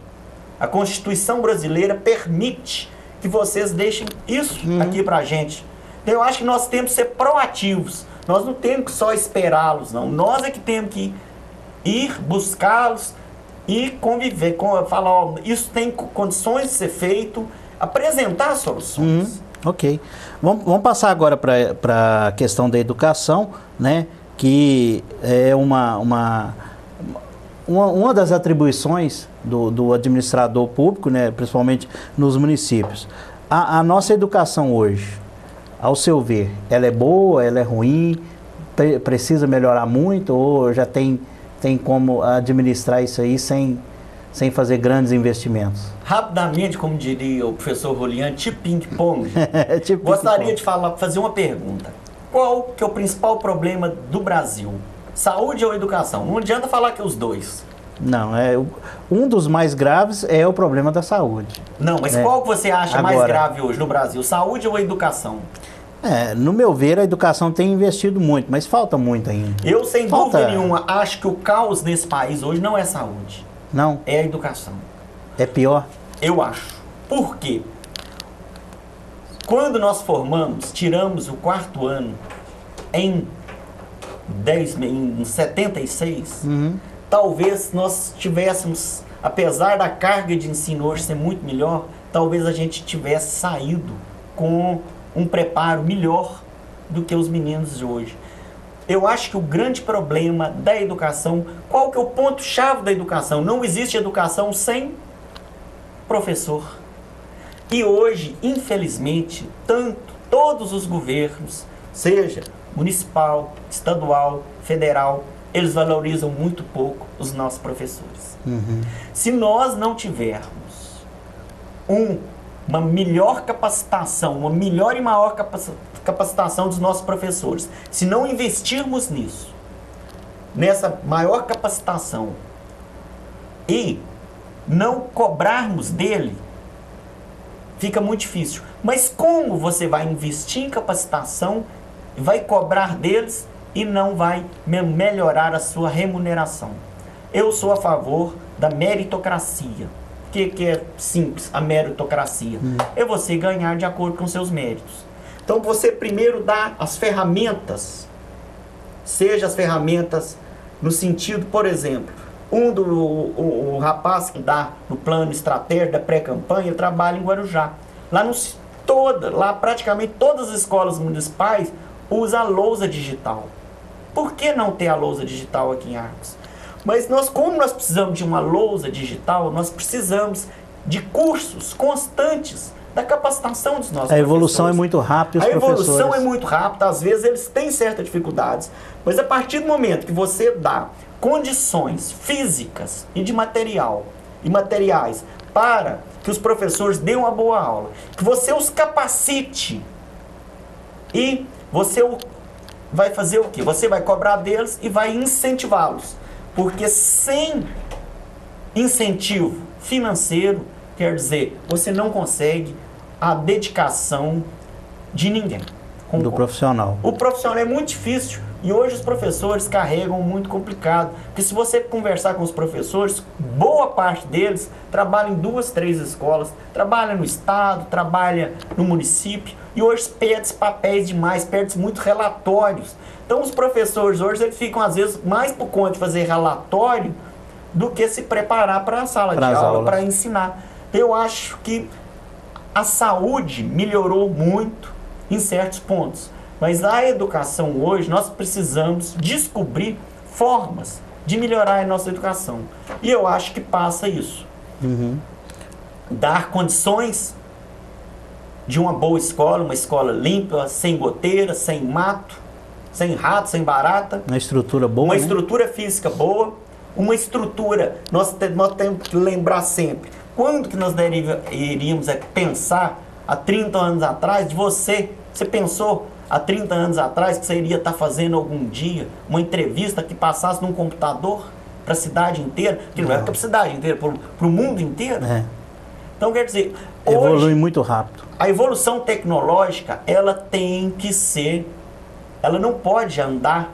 a Constituição brasileira permite que vocês deixem isso aqui para a gente. Então eu acho que nós temos que ser proativos. Nós não temos que só esperá-los, não. Nós é que temos que ir buscá-los e conviver, falar, ó, isso tem condições de ser feito, apresentar soluções. Ok. Vamos passar agora para a questão da educação, né? Que é uma das atribuições do administrador público, né? Principalmente nos municípios. A nossa educação hoje, ao seu ver, ela é boa, ela é ruim, precisa melhorar muito ou já tem como administrar isso aí sem fazer grandes investimentos? Rapidamente, como diria o professor Rolian, tipo ping-pong, tipo gostaria de fazer uma pergunta. Qual que é o principal problema do Brasil? Saúde ou educação? Não adianta falar que os dois. Não, um dos mais graves é o problema da saúde. Não, mas qual que você acha mais grave hoje no Brasil? Saúde ou educação? No meu ver, a educação tem investido muito, mas falta muito ainda. Eu, sem dúvida nenhuma, acho que o caos nesse país hoje não é saúde. Não? É a educação. É pior? Eu acho. Por quê? Quando nós formamos, tiramos o quarto ano em 76, talvez nós tivéssemos, apesar da carga de ensino hoje ser muito melhor, talvez a gente tivesse saído com um preparo melhor do que os meninos de hoje. Eu acho que o grande problema da educação, qual que é o ponto-chave da educação? Não existe educação sem professor. E hoje, infelizmente, todos os governos, seja municipal, estadual, federal, eles valorizam muito pouco os nossos professores. Se nós não tivermos uma melhor capacitação, uma melhor e maior capacitação dos nossos professores, se não investirmos nisso, nessa maior capacitação e não cobrarmos dele, fica muito difícil. Mas como você vai investir em capacitação, vai cobrar deles e não vai melhorar a sua remuneração? Eu sou a favor da meritocracia. O que é simples, a meritocracia? É você ganhar de acordo com seus méritos. Então você primeiro dá as ferramentas, seja as ferramentas no sentido, por exemplo, o rapaz que dá no plano estratégico da pré-campanha, ele trabalha em Guarujá. Lá praticamente todas as escolas municipais usam a lousa digital. Por que não ter a lousa digital aqui em Arcos? Mas como nós precisamos de uma lousa digital, nós precisamos de cursos constantes da capacitação dos nossos professores. A evolução é muito rápida. A evolução é muito rápida, às vezes eles têm certas dificuldades, mas a partir do momento que você dá condições físicas e de materiais para que os professores deem uma boa aula, que você os capacite e você vai fazer o quê? Você vai cobrar deles e vai incentivá-los. Porque sem incentivo financeiro, quer dizer, você não consegue a dedicação de ninguém. Do profissional. O profissional é muito difícil e hoje os professores carregam muito complicado. Porque se você conversar com os professores, boa parte deles trabalha em 2, 3 escolas, trabalha no estado, trabalha no município e hoje perde papéis demais, perde muito relatórios. Então os professores hoje eles ficam às vezes mais por conta de fazer relatório do que se preparar para a sala de aula, para ensinar. Eu acho que a saúde melhorou muito em certos pontos, mas a educação hoje nós precisamos descobrir formas de melhorar a nossa educação. E eu acho que passa isso. Dar condições de uma boa escola, uma escola limpa, sem goteira, sem mato, sem rato, sem barata. Uma estrutura boa, uma né? estrutura física boa, uma estrutura, nós temos que lembrar sempre, quando que nós iríamos pensar há 30 anos atrás de você pensou há 30 anos atrás que você iria estar fazendo algum dia uma entrevista que passasse num computador para a cidade inteira, que não era para a cidade inteira, para o mundo inteiro? Então, quer dizer, evolui muito rápido. A evolução tecnológica, ela tem que ser, ela não pode andar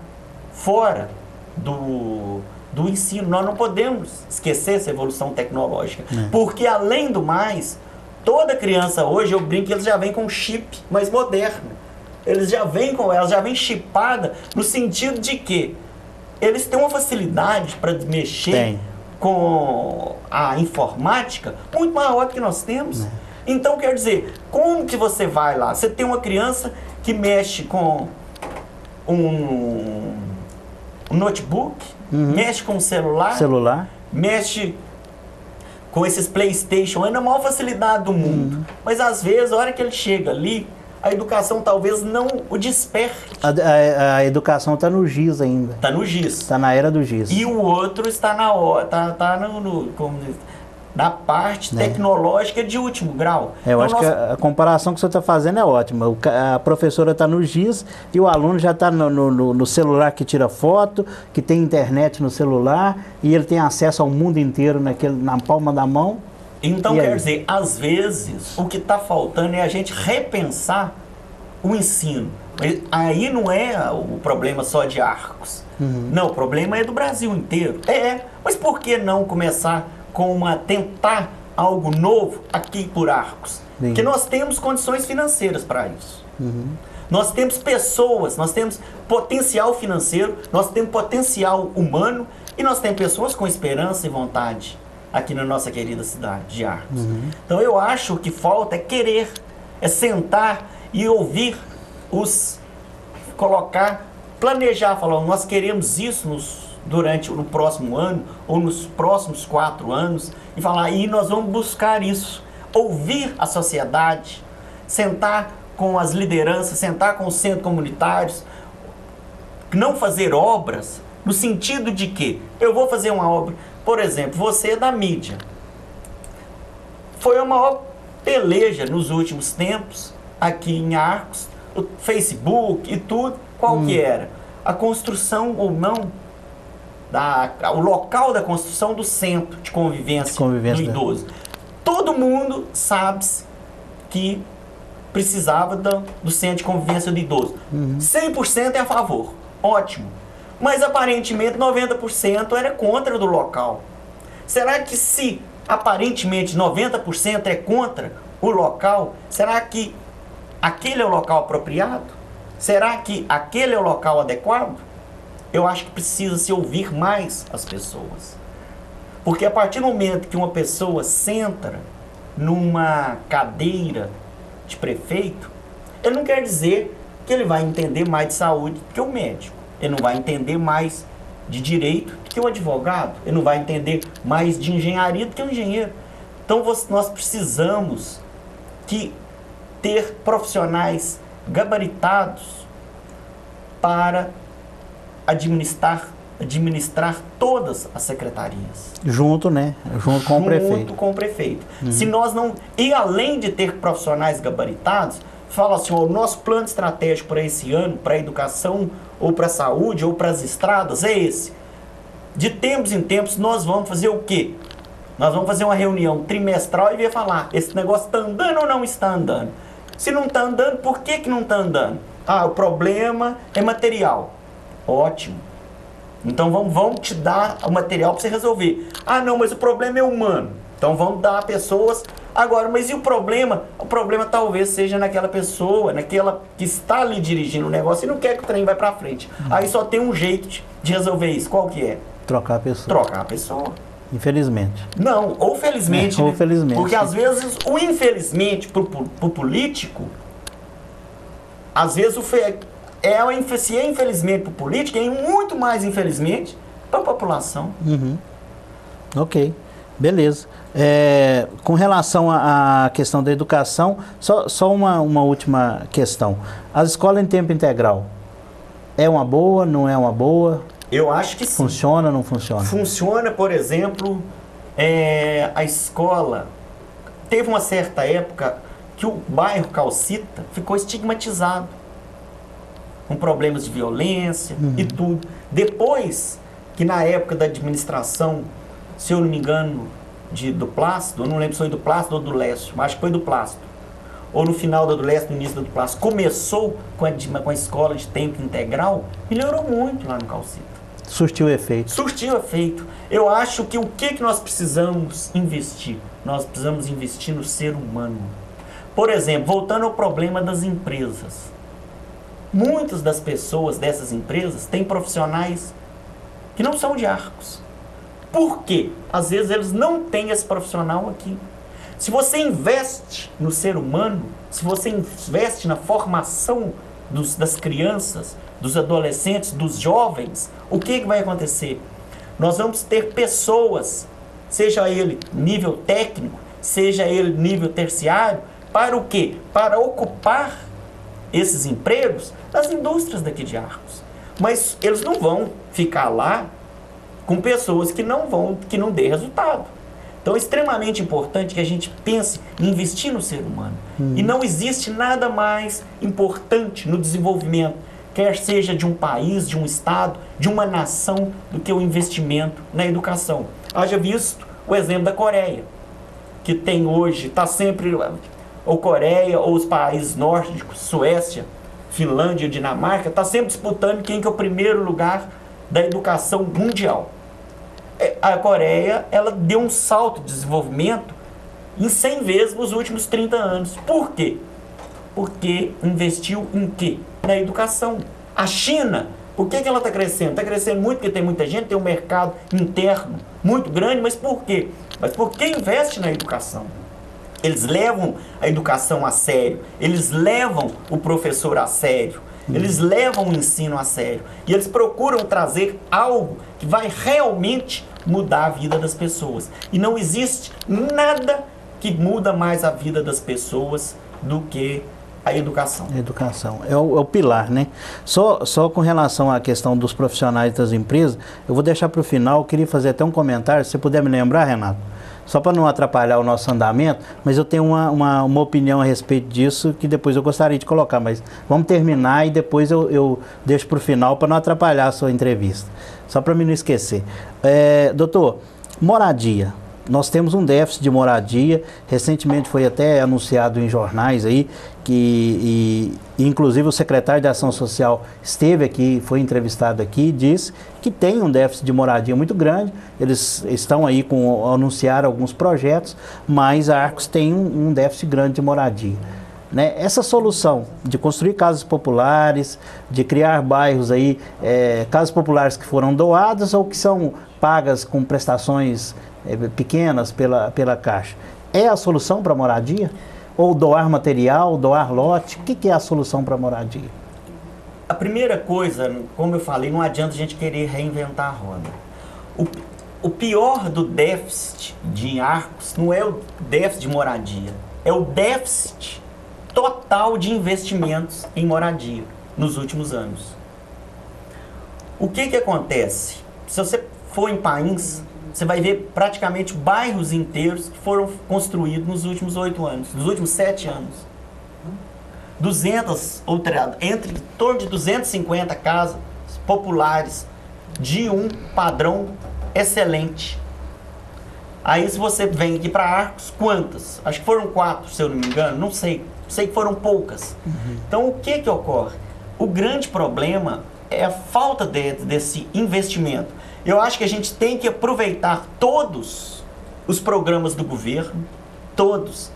fora do ensino. Nós não podemos esquecer essa evolução tecnológica, porque além do mais, toda criança hoje, eu brinco que eles já vêm com chip mais moderno. Elas já vêm chipada no sentido de que eles têm uma facilidade para mexer com a informática muito maior do que nós temos. Então, quer dizer, como que você vai lá? Você tem uma criança que mexe com um notebook, mexe com um celular, mexe com esses PlayStation, é na maior facilidade do mundo. Mas às vezes, a hora que ele chega ali, a educação talvez não o desperte. A educação está no giz ainda. Está no giz. Está na era do giz. E o outro está na parte tecnológica de último grau. Eu acho que a comparação que você está fazendo é ótima. A professora está no giz e o aluno já está no celular que tira foto, que tem internet no celular e ele tem acesso ao mundo inteiro na palma da mão. Então, quer dizer, às vezes, o que está faltando é a gente repensar o ensino. Aí não é o problema só de Arcos. Não, o problema é do Brasil inteiro. Mas por que não começar com tentar algo novo aqui por Arcos? Porque nós temos condições financeiras para isso. Nós temos pessoas, nós temos potencial financeiro, nós temos potencial humano e nós temos pessoas com esperança e vontade aqui na nossa querida cidade de Arcos. Então eu acho que falta é querer, é sentar e ouvir planejar, falar, nós queremos isso no próximo ano ou nos próximos 4 anos e falar, e nós vamos buscar isso, ouvir a sociedade, sentar com as lideranças, sentar com os centros comunitários, não fazer obras no sentido de que eu vou fazer uma obra. Por exemplo, você é da mídia. Foi a maior peleja nos últimos tempos, aqui em Arcos, o Facebook e tudo. Qual que era? A construção ou não, o local da construção do centro de convivência do idoso. Todo mundo sabe que precisava do centro de convivência do idoso. 100% é a favor. Ótimo. Mas aparentemente 90% era contra do local. Será que se aparentemente 90% é contra o local, será que aquele é o local apropriado? Será que aquele é o local adequado? Eu acho que precisa se ouvir mais as pessoas. Porque a partir do momento que uma pessoa senta numa cadeira de prefeito, ele não quer dizer que ele vai entender mais de saúde do que o médico. Ele não vai entender mais de direito do que o advogado. Ele não vai entender mais de engenharia do que o engenheiro. Então nós precisamos ter profissionais gabaritados para administrar todas as secretarias. Junto com o prefeito. Junto com o prefeito. Se nós não... E além de ter profissionais gabaritados, fala assim, o nosso plano estratégico para esse ano, para a educação, ou para a saúde, ou para as estradas, é esse. De tempos em tempos, nós vamos fazer o quê? Nós vamos fazer uma reunião trimestral e ver falar, esse negócio está andando ou não está andando? Se não está andando, por que não está andando? O problema é material. Ótimo. Então vamos te dar o material para você resolver. Não, mas o problema é humano. Então vamos dar a pessoas... Agora, mas e o problema? O problema talvez seja naquela pessoa, naquela que está ali dirigindo o negócio e não quer que o trem vá para frente. Aí só tem um jeito de resolver isso. Qual que é? Trocar a pessoa. Trocar a pessoa. Infelizmente. Não, ou felizmente. Ou felizmente. Porque às vezes o infelizmente pro político, às vezes se é infelizmente pro político, é muito mais infelizmente para a população. Ok. Beleza. Com relação à questão da educação, só uma última questão. As escolas em tempo integral, é uma boa, não é uma boa? Eu acho que sim. Funciona ou não funciona? Funciona, por exemplo, a escola... Teve uma certa época que o bairro Calcita ficou estigmatizado, com problemas de violência e tudo. Depois que na época da administração, se eu não me engano, do Plácido, eu não lembro se foi do Plácido ou do Lécio, mas acho que foi do Plácido, ou no final do Lécio, no início do Plácido, começou com a escola de tempo integral, melhorou muito lá no Calcita. Surtiu efeito. Surtiu efeito. Eu acho que o que nós precisamos investir? Nós precisamos investir no ser humano. Por exemplo, voltando ao problema das empresas. Muitas das pessoas dessas empresas têm profissionais que não são de Arcos. Por quê? Às vezes eles não têm esse profissional aqui. Se você investe no ser humano, se você investe na formação das crianças, dos adolescentes, dos jovens, o que vai acontecer? Nós vamos ter pessoas, seja ele nível técnico, seja ele nível terciário, para o quê? Para ocupar esses empregos nas indústrias daqui de Arcos. Mas eles não vão ficar lá com pessoas que não dê resultado. Então é extremamente importante que a gente pense em investir no ser humano. E não existe nada mais importante no desenvolvimento, quer seja de um país, de um estado, de uma nação, do que o investimento na educação. Haja visto o exemplo da Coreia, que tem hoje, está sempre, ou Coreia, ou os países nórdicos, Suécia, Finlândia, Dinamarca, está sempre disputando quem que é o primeiro lugar da educação mundial. A Coreia, ela deu um salto de desenvolvimento em 100 vezes nos últimos 30 anos. Por quê? Porque investiu em quê? Na educação. A China, por que ela está crescendo? Está crescendo muito porque tem muita gente, tem um mercado interno muito grande, mas por quê? Mas porque investe na educação. Eles levam a educação a sério, eles levam o professor a sério, eles levam o ensino a sério. E eles procuram trazer algo que vai realmente mudar a vida das pessoas. E não existe nada que muda mais a vida das pessoas do que a educação. A educação. É o pilar, né? Só com relação à questão dos profissionais das empresas, eu vou deixar para o final, eu queria fazer até um comentário, se você puder me lembrar, Renato, só para não atrapalhar o nosso andamento, mas eu tenho uma opinião a respeito disso que depois eu gostaria de colocar, mas vamos terminar e depois eu deixo para o final para não atrapalhar a sua entrevista, só para mim não esquecer. Doutor, moradia. Nós temos um déficit de moradia, recentemente foi até anunciado em jornais aí, inclusive o secretário de Ação Social esteve aqui, foi entrevistado aqui e disse que tem um déficit de moradia muito grande. Eles estão aí anunciar alguns projetos, mas a Arcos tem um déficit grande de moradia. Né? Essa solução de construir casas populares, de criar bairros aí, casas populares que foram doadas ou que são pagas com prestações pequenas pela Caixa, é a solução para a moradia? Ou doar material, doar lote? O que é a solução para a moradia? A primeira coisa, como eu falei, não adianta a gente querer reinventar a roda. O pior do déficit de Arcos não é o déficit de moradia, é o déficit total de investimentos em moradia nos últimos anos. O que acontece? Se você for em Pains, você vai ver praticamente bairros inteiros que foram construídos nos últimos 8 anos, nos últimos 7 anos. 200, entre em torno de 250 casas populares de um padrão excelente. Aí se você vem aqui para Arcos, quantas? Acho que foram 4, se eu não me engano, não sei. Sei que foram poucas. Então o que ocorre? O grande problema é a falta desse investimento. Eu acho que a gente tem que aproveitar todos os programas do governo, todos.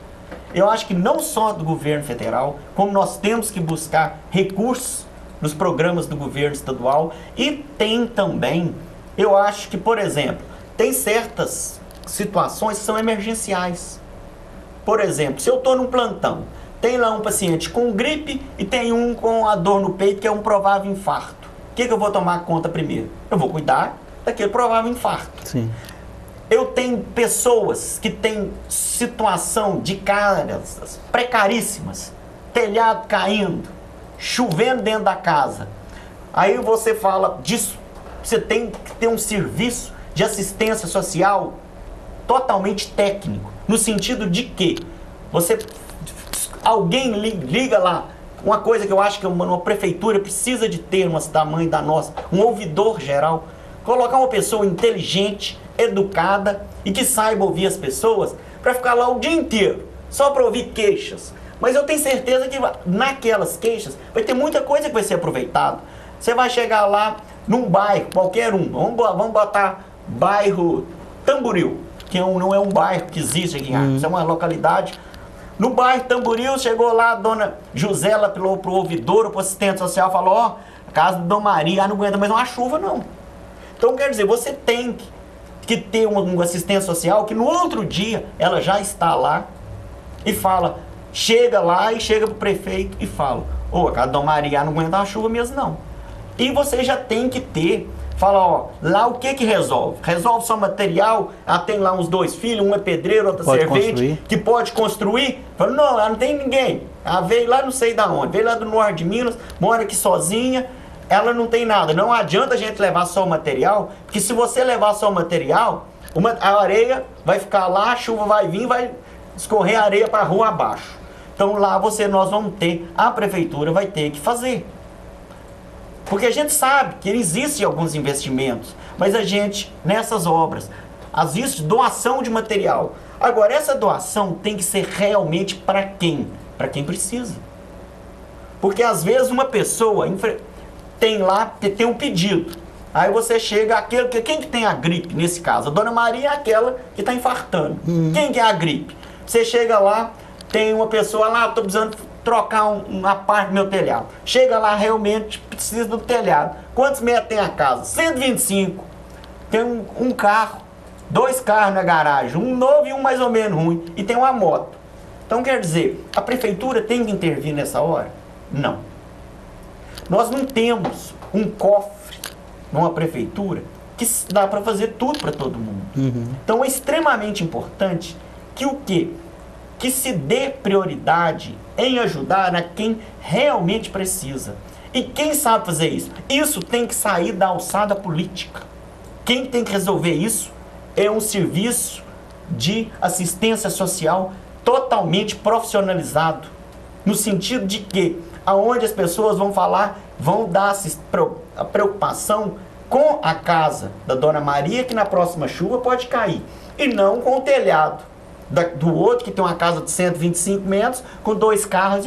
Eu acho que não só do governo federal, como nós temos que buscar recursos nos programas do governo estadual. E tem também, eu acho que, por exemplo, tem certas situações que são emergenciais. Por exemplo, se eu estou num plantão, tem lá um paciente com gripe e tem um com a dor no peito, que é um provável infarto. O que eu vou tomar conta primeiro? Eu vou cuidar daquele provável infarto. Sim. Eu tenho pessoas que têm situação de casas precaríssimas, telhado caindo, chovendo dentro da casa. Aí você fala disso, você tem que ter um serviço de assistência social totalmente técnico, no sentido de que alguém liga lá, uma coisa que eu acho que uma prefeitura precisa de ter, uma tamanho da nossa, um ouvidor geral, colocar uma pessoa inteligente, educada e que saiba ouvir as pessoas, para ficar lá o dia inteiro, só para ouvir queixas. Mas eu tenho certeza que naquelas queixas vai ter muita coisa que vai ser aproveitada. Você vai chegar lá num bairro, qualquer um, vamos botar bairro Tamboril, que não é um bairro que existe aqui em Arcos, é uma localidade. No bairro Tamboril, chegou lá a dona Josela pro ouvidor, pro assistente social, falou, ó, a casa do Dom Maria não aguenta mais uma chuva, não. Então, quer dizer, você tem que ter uma assistência social que no outro dia ela já está lá e fala, chega lá e chega pro prefeito e fala, ô, a casa do Dom Maria não aguenta uma chuva mesmo, não. E você já tem que ter, fala, ó, lá o que resolve? Resolve só material, ela tem lá uns 2 filhos, um é pedreiro, outro é servente, que pode construir. Fala, não, ela não tem ninguém. Ela veio lá não sei da onde, veio lá do norte de Minas, mora aqui sozinha, ela não tem nada. Não adianta a gente levar só o material, porque se você levar só o material, a areia vai ficar lá, a chuva vai vir, vai escorrer a areia para a rua abaixo. Então lá nós vamos ter, a prefeitura vai ter que fazer. Porque a gente sabe que existem alguns investimentos, mas a gente, nessas obras, existe doação de material. Agora, essa doação tem que ser realmente para quem? Para quem precisa. Porque às vezes uma pessoa tem um pedido. Aí você chega, quem que tem a gripe nesse caso? A Dona Maria é aquela que está infartando. Quem que é a gripe? Você chega lá, tem uma pessoa lá, estou precisando trocar uma parte do meu telhado. Chega lá, realmente precisa do telhado. Quantos metros tem a casa? 125. Tem um carro, 2 carros na garagem, um novo e um mais ou menos ruim. E tem uma moto. Então, quer dizer, a prefeitura tem que intervir nessa hora? Não. Nós não temos um cofre numa prefeitura que dá para fazer tudo para todo mundo. Então, é extremamente importante que o quê? Que se dê prioridade em ajudar a quem realmente precisa. E quem sabe fazer isso? Isso tem que sair da alçada política. Quem tem que resolver isso é um serviço de assistência social totalmente profissionalizado. No sentido de que, aonde as pessoas vão falar, vão dar a preocupação com a casa da Dona Maria, que na próxima chuva pode cair. E não com o telhado do outro, que tem uma casa de 125 metros, com 2 carros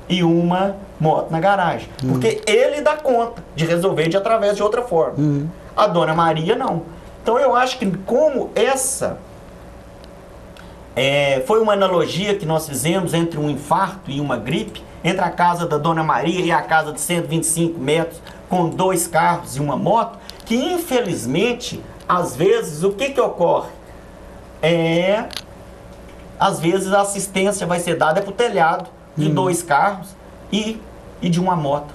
e uma moto na garagem. Porque ele dá conta de resolver através de outra forma. A Dona Maria não. Então eu acho que como essa foi uma analogia que nós fizemos entre um infarto e uma gripe, entre a casa da Dona Maria e a casa de 125 metros, com 2 carros e uma moto, que infelizmente, às vezes, o que ocorre? Às vezes a assistência vai ser dada para o telhado de 2 carros e de uma moto.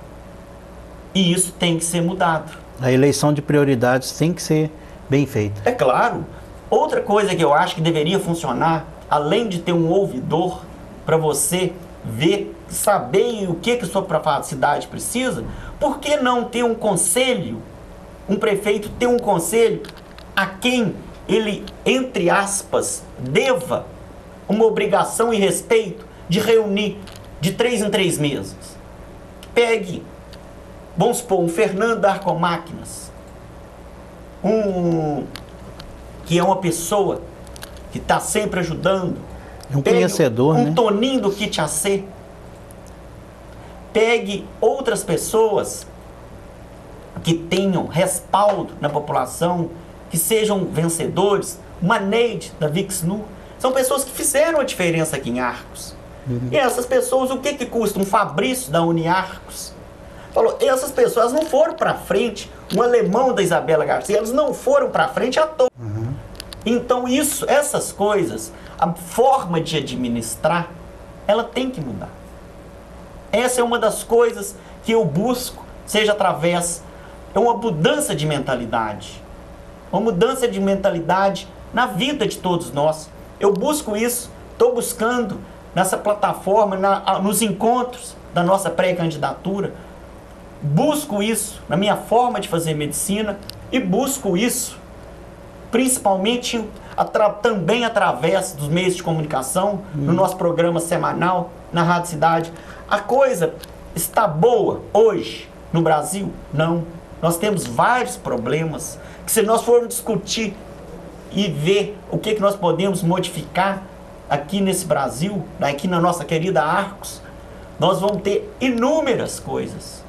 E isso tem que ser mudado. A eleição de prioridades tem que ser bem feita. É claro. Outra coisa que eu acho que deveria funcionar, além de ter um ouvidor para você ver, saber o que a sua cidade precisa, por que não ter um conselho, um prefeito ter um conselho a quem ele, entre aspas, deva uma obrigação e respeito de reunir de 3 em 3 meses. Pegue, vamos supor, um Fernando Arcomáquinas, que é uma pessoa que está sempre ajudando. Um conhecedor, né? Um Toninho do Kit AC. Pegue outras pessoas que tenham respaldo na população, que sejam vencedores, uma Neide da Vixnu. São pessoas que fizeram a diferença aqui em Arcos. E essas pessoas, o que custa? Um Fabrício da Uniarcos falou, essas pessoas não foram para frente, um alemão da Isabela Garcia, eles não foram para frente à toa. Então essas coisas, a forma de administrar, ela tem que mudar. Essa é uma das coisas que eu busco, seja através, uma mudança de mentalidade. Uma mudança de mentalidade na vida de todos nós. Eu busco isso, estou buscando nessa plataforma, nos encontros da nossa pré-candidatura, busco isso na minha forma de fazer medicina e busco isso principalmente também através dos meios de comunicação, no nosso programa semanal, na Rádio Cidade. A coisa está boa hoje no Brasil? Não. Nós temos vários problemas que, se nós formos discutir e ver o que nós podemos modificar aqui nesse Brasil, aqui na nossa querida Arcos, nós vamos ter inúmeras coisas.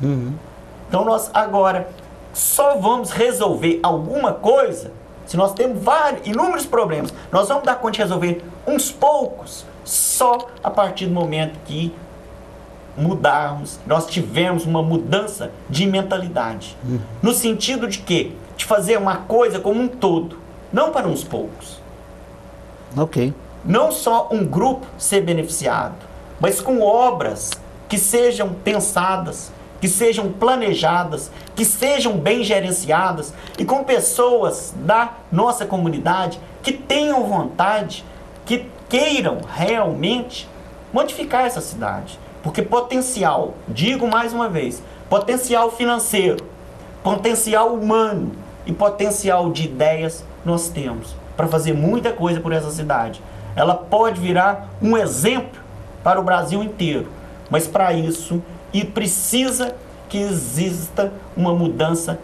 Então nós agora só vamos resolver alguma coisa se nós temos inúmeros problemas. Nós vamos dar conta de resolver uns poucos só a partir do momento que mudarmos, nós tivermos uma mudança de mentalidade. No sentido de quê? De fazer uma coisa como um todo, não para uns poucos. Ok. Não só um grupo ser beneficiado, mas com obras que sejam pensadas, que sejam planejadas, que sejam bem gerenciadas e com pessoas da nossa comunidade que tenham vontade, que queiram realmente modificar essa cidade. Porque potencial, digo mais uma vez, potencial financeiro, potencial humano e potencial de ideias nós temos para fazer muita coisa por essa cidade. Ela pode virar um exemplo para o Brasil inteiro, mas para isso precisa que exista uma mudança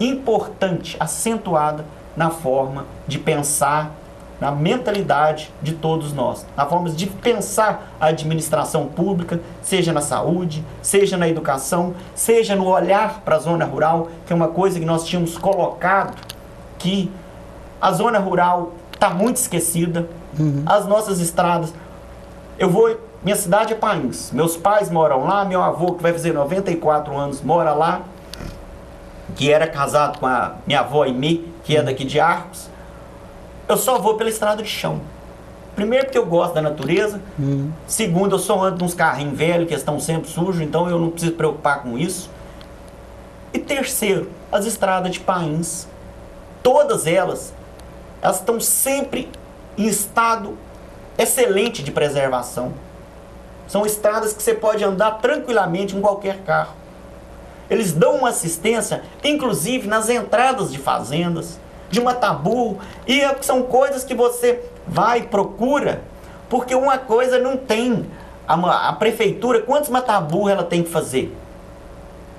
importante, acentuada na forma de pensar, na mentalidade de todos nós, na forma de pensar a administração pública, seja na saúde, seja na educação, seja no olhar para a zona rural, que é uma coisa que nós tínhamos colocado, que a zona rural está muito esquecida, as nossas estradas. Minha cidade é Painhos, meus pais moram lá, meu avô, que vai fazer 94 anos, mora lá, que era casado com a minha avó Aimee, que é daqui de Arcos. Eu só vou pela estrada de chão. Primeiro, porque eu gosto da natureza. Segundo, eu só ando nos carrinhos velhos que estão sempre sujos, então eu não preciso me preocupar com isso. E terceiro, as estradas de Painhos, todas elas estão sempre em estado excelente de preservação. São estradas que você pode andar tranquilamente em qualquer carro. Eles dão uma assistência, inclusive nas entradas de fazendas, de mataburro, e são coisas que você vai e procura, porque uma coisa não tem, a prefeitura, quantos mataburros ela tem que fazer?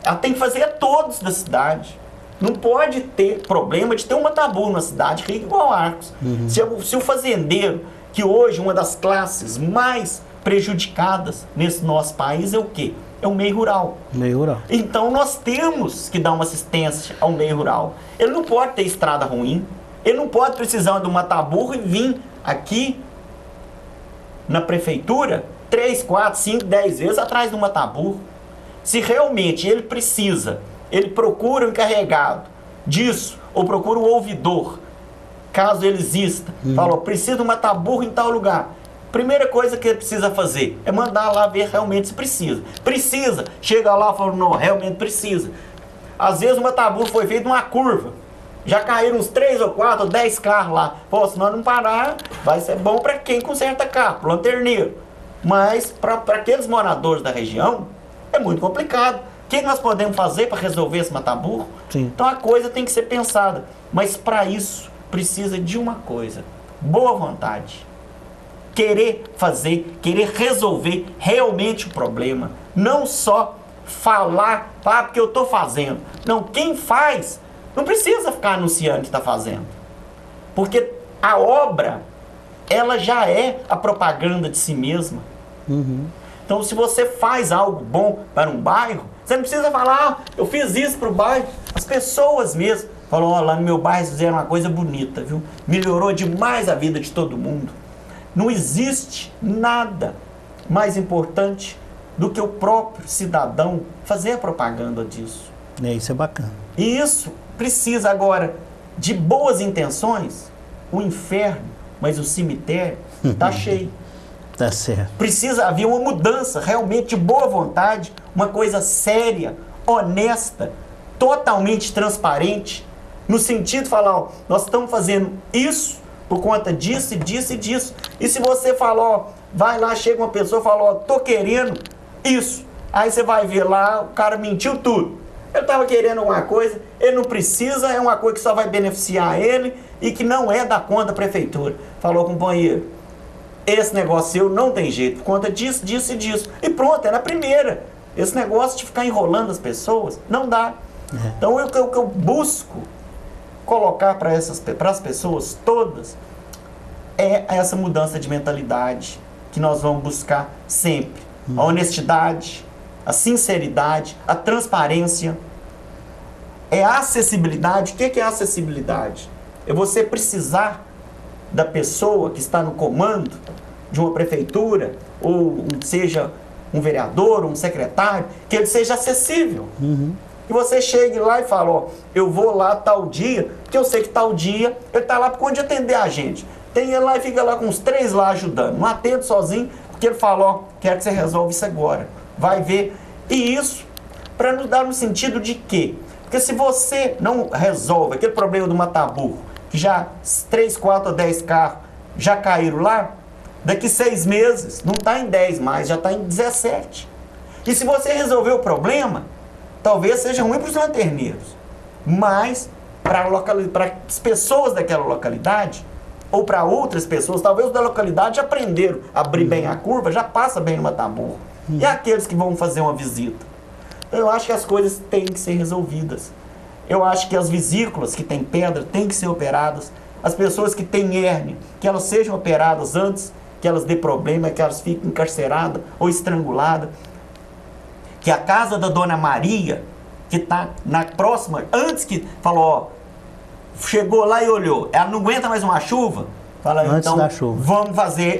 Ela tem que fazer a todos da cidade. Não pode ter problema de ter um mataburro na cidade rica igual Arcos. Se o fazendeiro, que hoje uma das classes mais prejudicadas nesse nosso país é o quê? É o meio rural. Meio rural. Então nós temos que dar uma assistência ao meio rural. Ele não pode ter estrada ruim, ele não pode precisar de um mataburro e vir aqui na prefeitura 3, 4, 5, 10 vezes atrás do mataburro. Se realmente ele precisa, ele procura o encarregado disso, ou procura o ouvidor, caso ele exista, fala, precisa de um mataburro em tal lugar. Primeira coisa que ele precisa fazer é mandar lá ver realmente se precisa. Precisa. Chega lá e fala, não, realmente precisa. Às vezes o mataburro foi feito numa curva. Já caíram uns 3 ou 4 ou 10 carros lá. Pô, se nós não parar, vai ser bom para quem conserta carro, pro lanterneiro. Mas para aqueles moradores da região, é muito complicado. O que nós podemos fazer para resolver esse mataburro? Sim. Então a coisa tem que ser pensada. Mas para isso, precisa de uma coisa. Boa vontade. Querer fazer, querer resolver realmente o problema. Não só falar, porque eu estou fazendo. Não, quem faz não precisa ficar anunciando que está fazendo. Porque a obra, ela já é a propaganda de si mesma. Então, se você faz algo bom para um bairro, você não precisa falar, eu fiz isso para o bairro. As pessoas mesmo falam, lá no meu bairro fizeram uma coisa bonita, viu? Melhorou demais a vida de todo mundo. Não existe nada mais importante do que o próprio cidadão fazer a propaganda disso. Isso é bacana. E isso precisa agora de boas intenções. O inferno, mas o cemitério está cheio. Tá certo. Precisa haver uma mudança realmente de boa vontade, uma coisa séria, honesta, totalmente transparente, No sentido de falar, ó, nós estamos fazendo isso por conta disso e disso e disso. E se você falar, ó, vai lá, chega uma pessoa e fala, ó, tô querendo isso. Aí você vai ver lá, o cara mentiu tudo. Ele estava querendo alguma coisa, ele não precisa, é uma coisa que só vai beneficiar ele e que não é da conta da prefeitura. Falou, companheiro, esse negócio seu não tem jeito, por conta disso, disso e disso. E pronto, é na primeira. Esse negócio de ficar enrolando as pessoas, não dá. Então, o que eu busco colocar para as pessoas todas é essa mudança de mentalidade que nós vamos buscar sempre. A honestidade, a sinceridade, a transparência, é a acessibilidade. O que é acessibilidade? É você precisar da pessoa que está no comando de uma prefeitura, ou seja, um vereador, um secretário, que ele seja acessível. E você chegue lá e fala, ó, eu vou lá tal dia, porque eu sei que tal dia ele está lá por conta de atender a gente. Tem ele lá e fica lá com uns 3 lá ajudando. Não atende sozinho, porque ele fala, ó, quero que você resolva isso agora. Vai ver. E isso, para nos dar no sentido de quê? Porque se você não resolve aquele problema do mataburro, que já 3, 4 ou 10 carros já caíram lá, daqui 6 meses, não está em 10 mais, já está em 17. E se você resolver o problema, talvez seja ruim para os lanterneiros, mas para as pessoas daquela localidade, ou para outras pessoas, talvez os da localidade já aprenderam a abrir bem a curva, já passa bem no mataburro. E aqueles que vão fazer uma visita? Então, eu acho que as coisas têm que ser resolvidas. Eu acho que as vesículas que têm pedra têm que ser operadas. As pessoas que têm hérnia, que elas sejam operadas antes que elas dê problema, que elas fiquem encarceradas ou estranguladas. Que a casa da Dona Maria, que está na próxima, antes que falou, ó, chegou lá e olhou, ela não aguenta mais uma chuva, fala, antes então da chuva.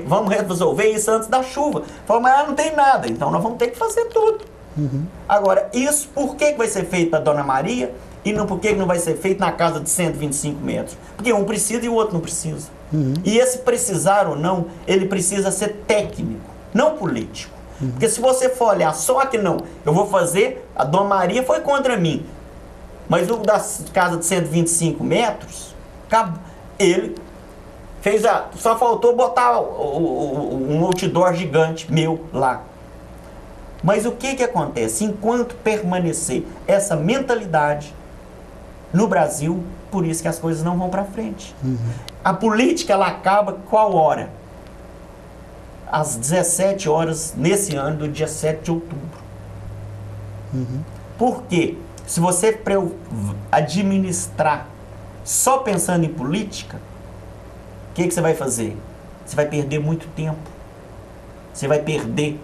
vamos resolver isso antes da chuva. Fala, mas ela não tem nada, então nós vamos ter que fazer tudo. Agora, isso por que vai ser feito para Dona Maria e não por que não vai ser feito na casa de 125 metros? Porque um precisa e o outro não precisa. E esse precisar ou não, ele precisa ser técnico, não político. Porque se você for olhar só que não, eu vou fazer, a Dona Maria foi contra mim, mas o da casa de 125 metros, ele fez só faltou botar um outdoor gigante meu lá. Mas o que acontece? Enquanto permanecer essa mentalidade no Brasil, por isso que as coisas não vão para frente. A política, ela acaba qual hora? Às 17 horas, nesse ano, do dia 7 de outubro. Por quê? Se você administrar só pensando em política, o que você vai fazer? Você vai perder muito tempo. Você vai perder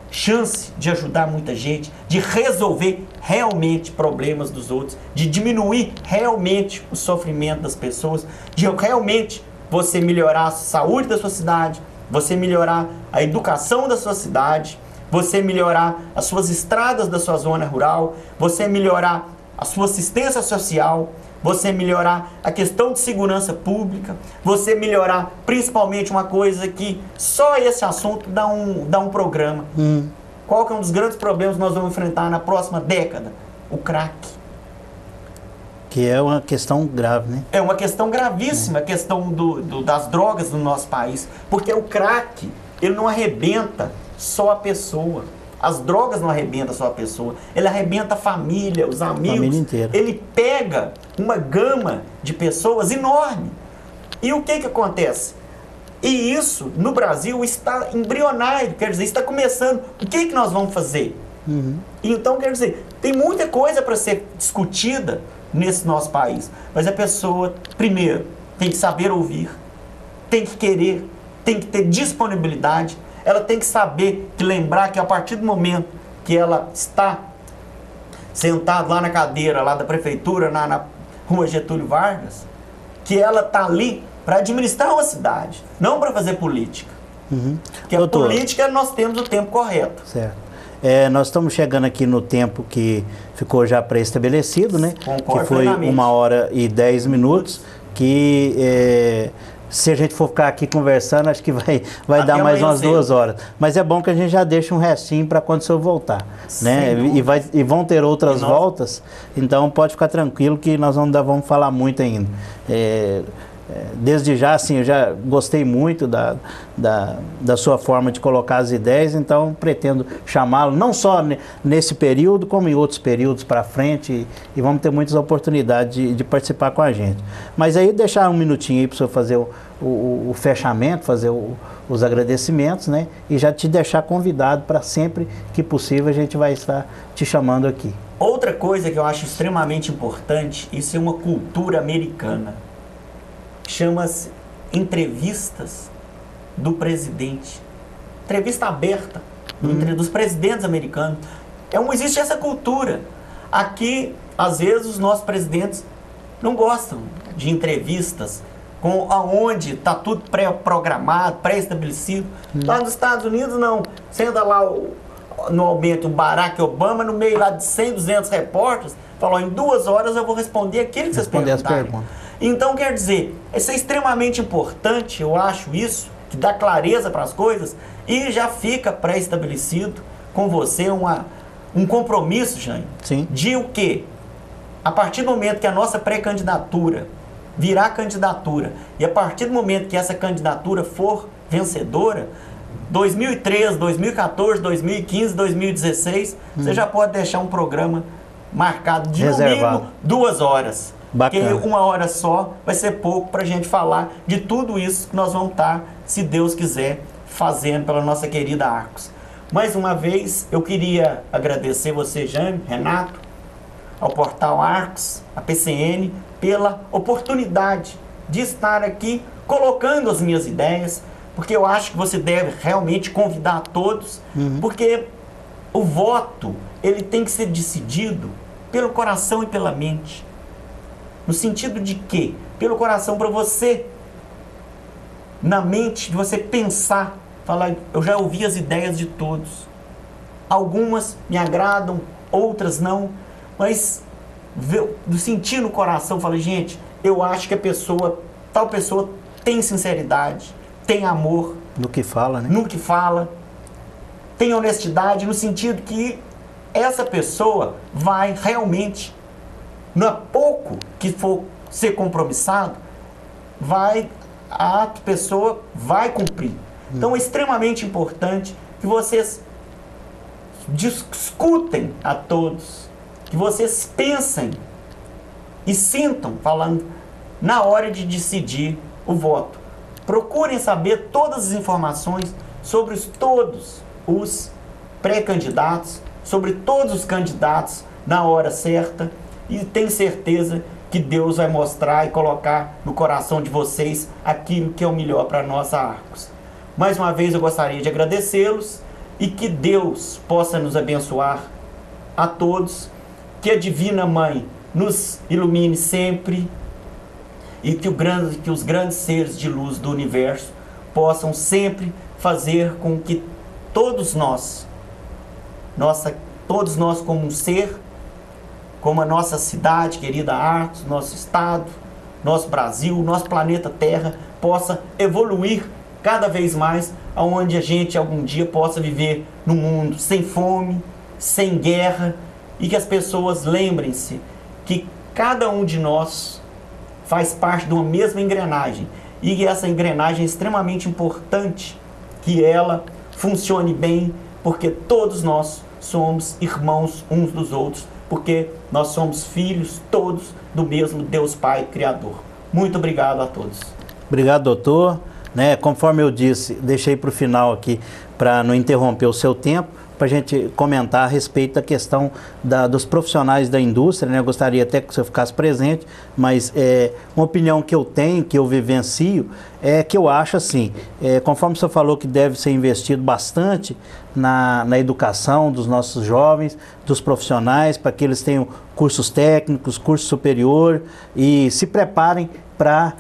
chance de ajudar muita gente, de resolver realmente problemas dos outros, de diminuir realmente o sofrimento das pessoas, de realmente você melhorar a saúde da sua cidade, você melhorar a educação da sua cidade, você melhorar as suas estradas da sua zona rural, você melhorar a sua assistência social, você melhorar a questão de segurança pública, você melhorar principalmente uma coisa que só esse assunto dá um programa. Qual que é um dos grandes problemas que nós vamos enfrentar na próxima década? O crack. Que é uma questão grave, né? É uma questão gravíssima, a questão das drogas no nosso país. Porque o crack, ele não arrebenta só a pessoa. As drogas não arrebentam só a pessoa. Ele arrebenta a família, os amigos. A família inteira. Ele pega uma gama de pessoas enorme. E o que acontece? E isso, no Brasil, está embrionário. Quer dizer, está começando. O que nós vamos fazer? Então, quer dizer, tem muita coisa para ser discutida nesse nosso país. Mas a pessoa, primeiro, tem que saber ouvir, tem que querer, tem que ter disponibilidade, ela tem que saber, lembrar que a partir do momento que ela está sentada lá na cadeira lá da prefeitura, na rua Getúlio Vargas, que ela está ali para administrar uma cidade, não para fazer política. Porque a política nós temos o tempo correto. Certo. Nós estamos chegando aqui no tempo que ficou já pré-estabelecido, né? Concordo que foi plenamente. 1h10, que se a gente for ficar aqui conversando, acho que vai dar mais umas 2 horas. Mas é bom que a gente já deixe um restinho para quando o senhor voltar, né? E vão ter outras voltas, então pode ficar tranquilo que nós vamos falar muito ainda. Desde já, assim, eu já gostei muito da sua forma de colocar as ideias, então pretendo chamá-lo não só nesse período, como em outros períodos para frente, e vamos ter muitas oportunidades de participar com a gente. Mas aí deixar um minutinho aí para o senhor fazer o fechamento, fazer os agradecimentos, né? E já te deixar convidado para sempre que possível a gente vai estar te chamando aqui. Outra coisa que eu acho extremamente importante, isso é uma cultura americana. Chama-se entrevistas do presidente. Entrevista aberta dos presidentes americanos. Existe essa cultura. Aqui, às vezes, os nossos presidentes não gostam de entrevistas onde está tudo pré-programado, pré-estabelecido. Lá nos Estados Unidos, não. Você anda lá no aumento o Barack Obama, no meio lá de 100, 200 repórteres, falou, em 2 horas eu vou responder aquilo que vocês perguntaram. Então, quer dizer, isso é extremamente importante, eu acho isso, que dá clareza para as coisas e já fica pré-estabelecido com você um compromisso, Jânio, de o quê? A partir do momento que a nossa pré-candidatura virar candidatura e a partir do momento que essa candidatura for vencedora, 2013, 2014, 2015, 2016, você já pode deixar um programa marcado de no mínimo 2 horas. Bacana. Porque 1 hora só vai ser pouco para a gente falar de tudo isso que nós vamos estar, se Deus quiser, fazendo pela nossa querida Arcos. Mais uma vez, eu queria agradecer você, Jânio, Renato, ao Portal Arcos, a PCN, pela oportunidade de estar aqui colocando as minhas ideias, porque eu acho que você deve realmente convidar a todos, porque o voto, ele tem que ser decidido pelo coração e pela mente. No sentido de que? Pelo coração, para você, na mente, de você pensar, falar, eu já ouvi as ideias de todos. Algumas me agradam, outras não, mas do sentir no coração, falei, gente, eu acho que tal pessoa tem sinceridade, tem amor. No que fala, né? No que fala, tem honestidade, no sentido que essa pessoa vai realmente, no pouco que for ser compromissado, a pessoa vai cumprir. Então é extremamente importante que vocês discutem a todos, que vocês pensem e sintam, falando, na hora de decidir o voto. Procurem saber todas as informações sobre todos os pré-candidatos, sobre todos os candidatos na hora certa, e tenho certeza que Deus vai mostrar e colocar no coração de vocês aquilo que é o melhor para a nossa Arcos. Mais uma vez eu gostaria de agradecê-los e que Deus possa nos abençoar a todos, que a Divina Mãe nos ilumine sempre e que os grandes seres de luz do universo possam sempre fazer com que todos nós como um ser, como a nossa cidade, querida Arcos, nosso estado, nosso Brasil, nosso planeta Terra, possa evoluir cada vez mais, aonde a gente algum dia possa viver num mundo sem fome, sem guerra, e que as pessoas lembrem-se que cada um de nós faz parte de uma mesma engrenagem, e que essa engrenagem é extremamente importante, que ela funcione bem, porque todos nós somos irmãos uns dos outros, porque nós somos filhos todos do mesmo Deus Pai Criador. Muito obrigado a todos. Obrigado, doutor. Conforme eu disse, deixei para o final aqui, para não interromper o seu tempo, para a gente comentar a respeito da questão dos profissionais da indústria, né? Eu gostaria até que o senhor ficasse presente, mas uma opinião que eu tenho, que eu vivencio, é que eu acho assim, conforme o senhor falou que deve ser investido bastante na educação dos nossos jovens, dos profissionais, para que eles tenham cursos técnicos, curso superior e se preparem para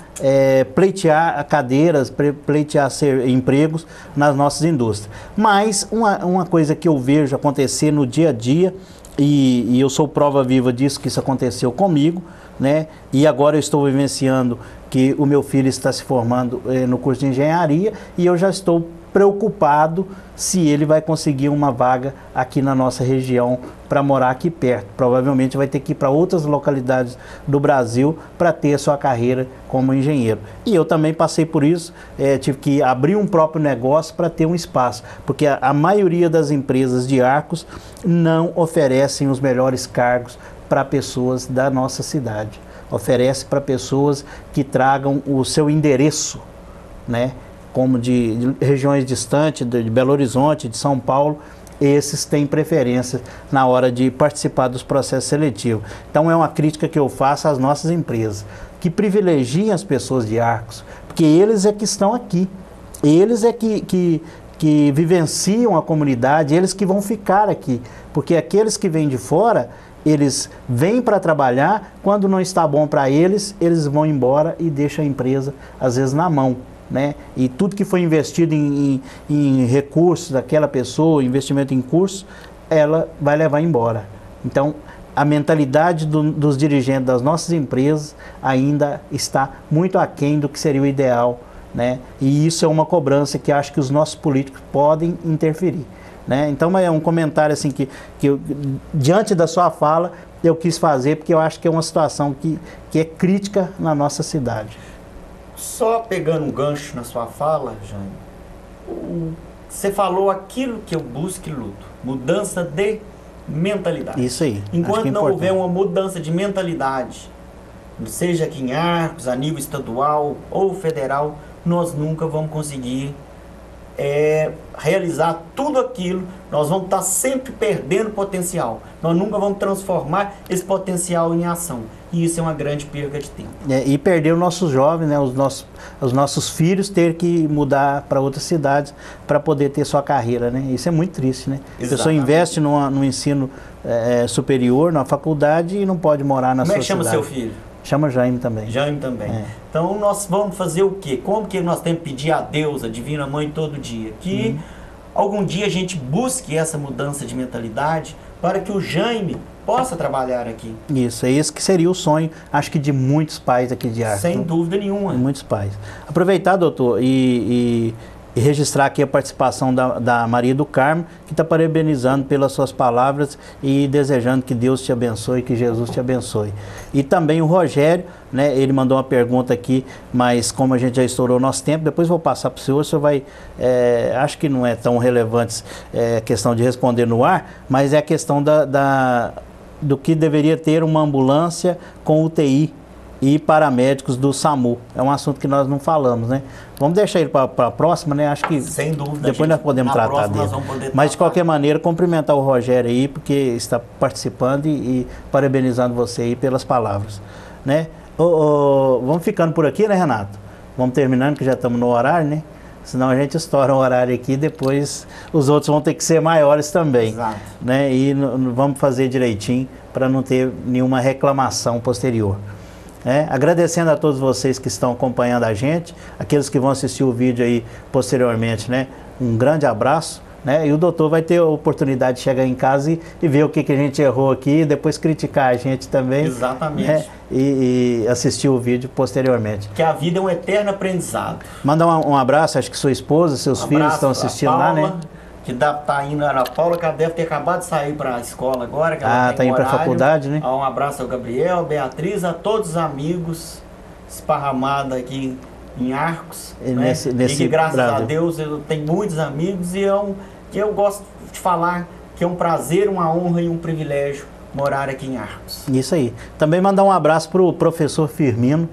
pleitear cadeiras, pleitear empregos nas nossas indústrias. Mas uma coisa que eu vejo acontecer no dia a dia e eu sou prova viva disso, que isso aconteceu comigo, né? E agora eu estou vivenciando que o meu filho está se formando no curso de engenharia e eu já estou preocupado se ele vai conseguir uma vaga aqui na nossa região para morar aqui perto. Provavelmente vai ter que ir para outras localidades do Brasil para ter a sua carreira como engenheiro. E eu também passei por isso, tive que abrir um próprio negócio para ter um espaço, porque a maioria das empresas de Arcos não oferecem os melhores cargos para pessoas da nossa cidade. Oferece para pessoas que tragam o seu endereço, né? Como de regiões distantes, de Belo Horizonte, de São Paulo, esses têm preferência na hora de participar dos processos seletivos. Então é uma crítica que eu faço às nossas empresas, que privilegiem as pessoas de Arcos, porque eles é que estão aqui, eles é que vivenciam a comunidade, eles que vão ficar aqui, porque aqueles que vêm de fora, eles vêm para trabalhar, quando não está bom para eles, eles vão embora e deixam a empresa, às vezes, na mão. Né? E tudo que foi investido em recursos daquela pessoa, investimento em curso, ela vai levar embora. Então, a mentalidade dos dirigentes das nossas empresas ainda está muito aquém do que seria o ideal, né? E isso é uma cobrança que acho que os nossos políticos podem interferir, né? Então, é um comentário assim que eu, diante da sua fala, eu quis fazer, porque eu acho que é uma situação que é crítica na nossa cidade. Só pegando um gancho na sua fala, Jaime, você falou aquilo que eu busco e luto, mudança de mentalidade. Isso aí. Enquanto não houver uma mudança de mentalidade, seja aqui em Arcos, a nível estadual ou federal, nós nunca vamos conseguir realizar tudo aquilo, nós vamos estar sempre perdendo potencial, nós nunca vamos transformar esse potencial em ação, e isso é uma grande perda de tempo. E perder os nossos jovens, né, os nossos filhos ter que mudar para outras cidades para poder ter sua carreira, né? Isso é muito triste, né? Exatamente. A pessoa investe no ensino superior, na faculdade e não pode morar na sua cidade. Como é que chama seu filho? Chama Jaime também. Jaime também. Então nós vamos fazer o quê? Como que nós temos que pedir a Deus, a Divina Mãe, todo dia? Que algum dia a gente busque essa mudança de mentalidade para que o Jaime possa trabalhar aqui. Isso, é esse que seria o sonho, acho que de muitos pais aqui de Arcos. Sem dúvida nenhuma. De muitos pais. Aproveitar, doutor, e registrar aqui a participação da Maria do Carmo, que está parabenizando pelas suas palavras e desejando que Deus te abençoe, que Jesus te abençoe. E também o Rogério, né, ele mandou uma pergunta aqui, mas como a gente já estourou o nosso tempo, depois vou passar para o senhor vai, acho que não é tão relevante a questão de responder no ar, mas é a questão do que deveria ter uma ambulância com UTI e paramédicos do SAMU. É um assunto que nós não falamos, né? Vamos deixar ele para a próxima, né? Acho que sem dúvida, depois nós podemos tratar dele. Mas de qualquer maneira, cumprimentar o Rogério aí, porque está participando e parabenizando você aí pelas palavras, né? Vamos ficando por aqui, né, Renato? Vamos terminando, que já estamos no horário, né? Senão a gente estoura o horário aqui e depois os outros vão ter que ser maiores também. Exato. Né? E vamos fazer direitinho para não ter nenhuma reclamação posterior. Agradecendo a todos vocês que estão acompanhando a gente, aqueles que vão assistir o vídeo aí posteriormente, né? Um grande abraço, né? E o doutor vai ter a oportunidade de chegar em casa e ver o que a gente errou aqui e depois criticar a gente também. Exatamente. Né? E assistir o vídeo posteriormente. Que a vida é um eterno aprendizado. Manda um abraço, acho que sua esposa, seus filhos estão assistindo Paula, lá, né? Que tá indo, a Paula, que ela deve ter acabado de sair para a escola agora. Que ela tá indo para a faculdade, né? Um abraço ao Gabriel, Beatriz, a todos os amigos esparramados aqui em Arcos. Nesse e que graças Brasil. a Deus eu tenho muitos amigos e eu gosto de falar que é um prazer, uma honra e um privilégio morar aqui em Arcos. Isso aí. Também mandar um abraço para o professor Firmino.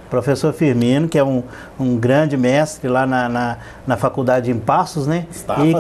Professor Firmino, que é um grande mestre lá na faculdade em Passos, né?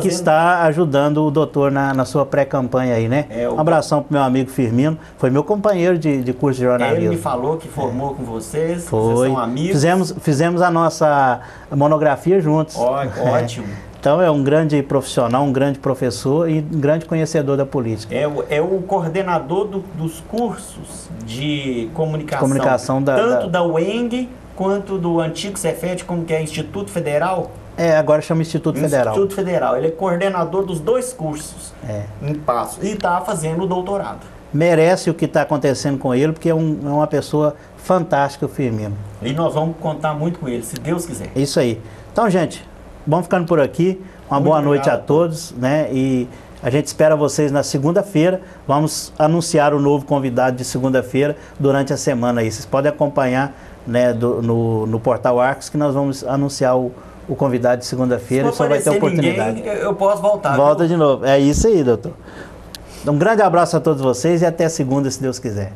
Que está ajudando o doutor na sua pré-campanha aí, né? Um abração para o meu amigo Firmino, foi meu companheiro de curso de jornalismo. Ele me falou que formou com vocês, vocês são amigos. Fizemos a nossa monografia juntos. Ótimo. Então é um grande profissional, um grande professor e um grande conhecedor da política. É o coordenador dos cursos de comunicação tanto da UENG quanto do antigo Cefet, como que é Instituto Federal Agora chama Instituto Federal. Instituto Federal. Ele é coordenador dos 2 cursos em Passos e está fazendo o doutorado. Merece o que está acontecendo com ele, porque é uma pessoa fantástica, o Firmino. E nós vamos contar muito com ele, se Deus quiser. Isso aí. Então, gente, vamos ficando por aqui. Uma boa noite a todos, né? E a gente espera vocês na segunda-feira. Vamos anunciar o novo convidado de segunda-feira durante a semana aí. Vocês podem acompanhar, né, no Portal Arcos, que nós vamos anunciar o convidado de segunda-feira. Só vai ter oportunidade. Ninguém, eu posso voltar. Volta de novo. É isso aí, doutor. Um grande abraço a todos vocês e até segunda, se Deus quiser.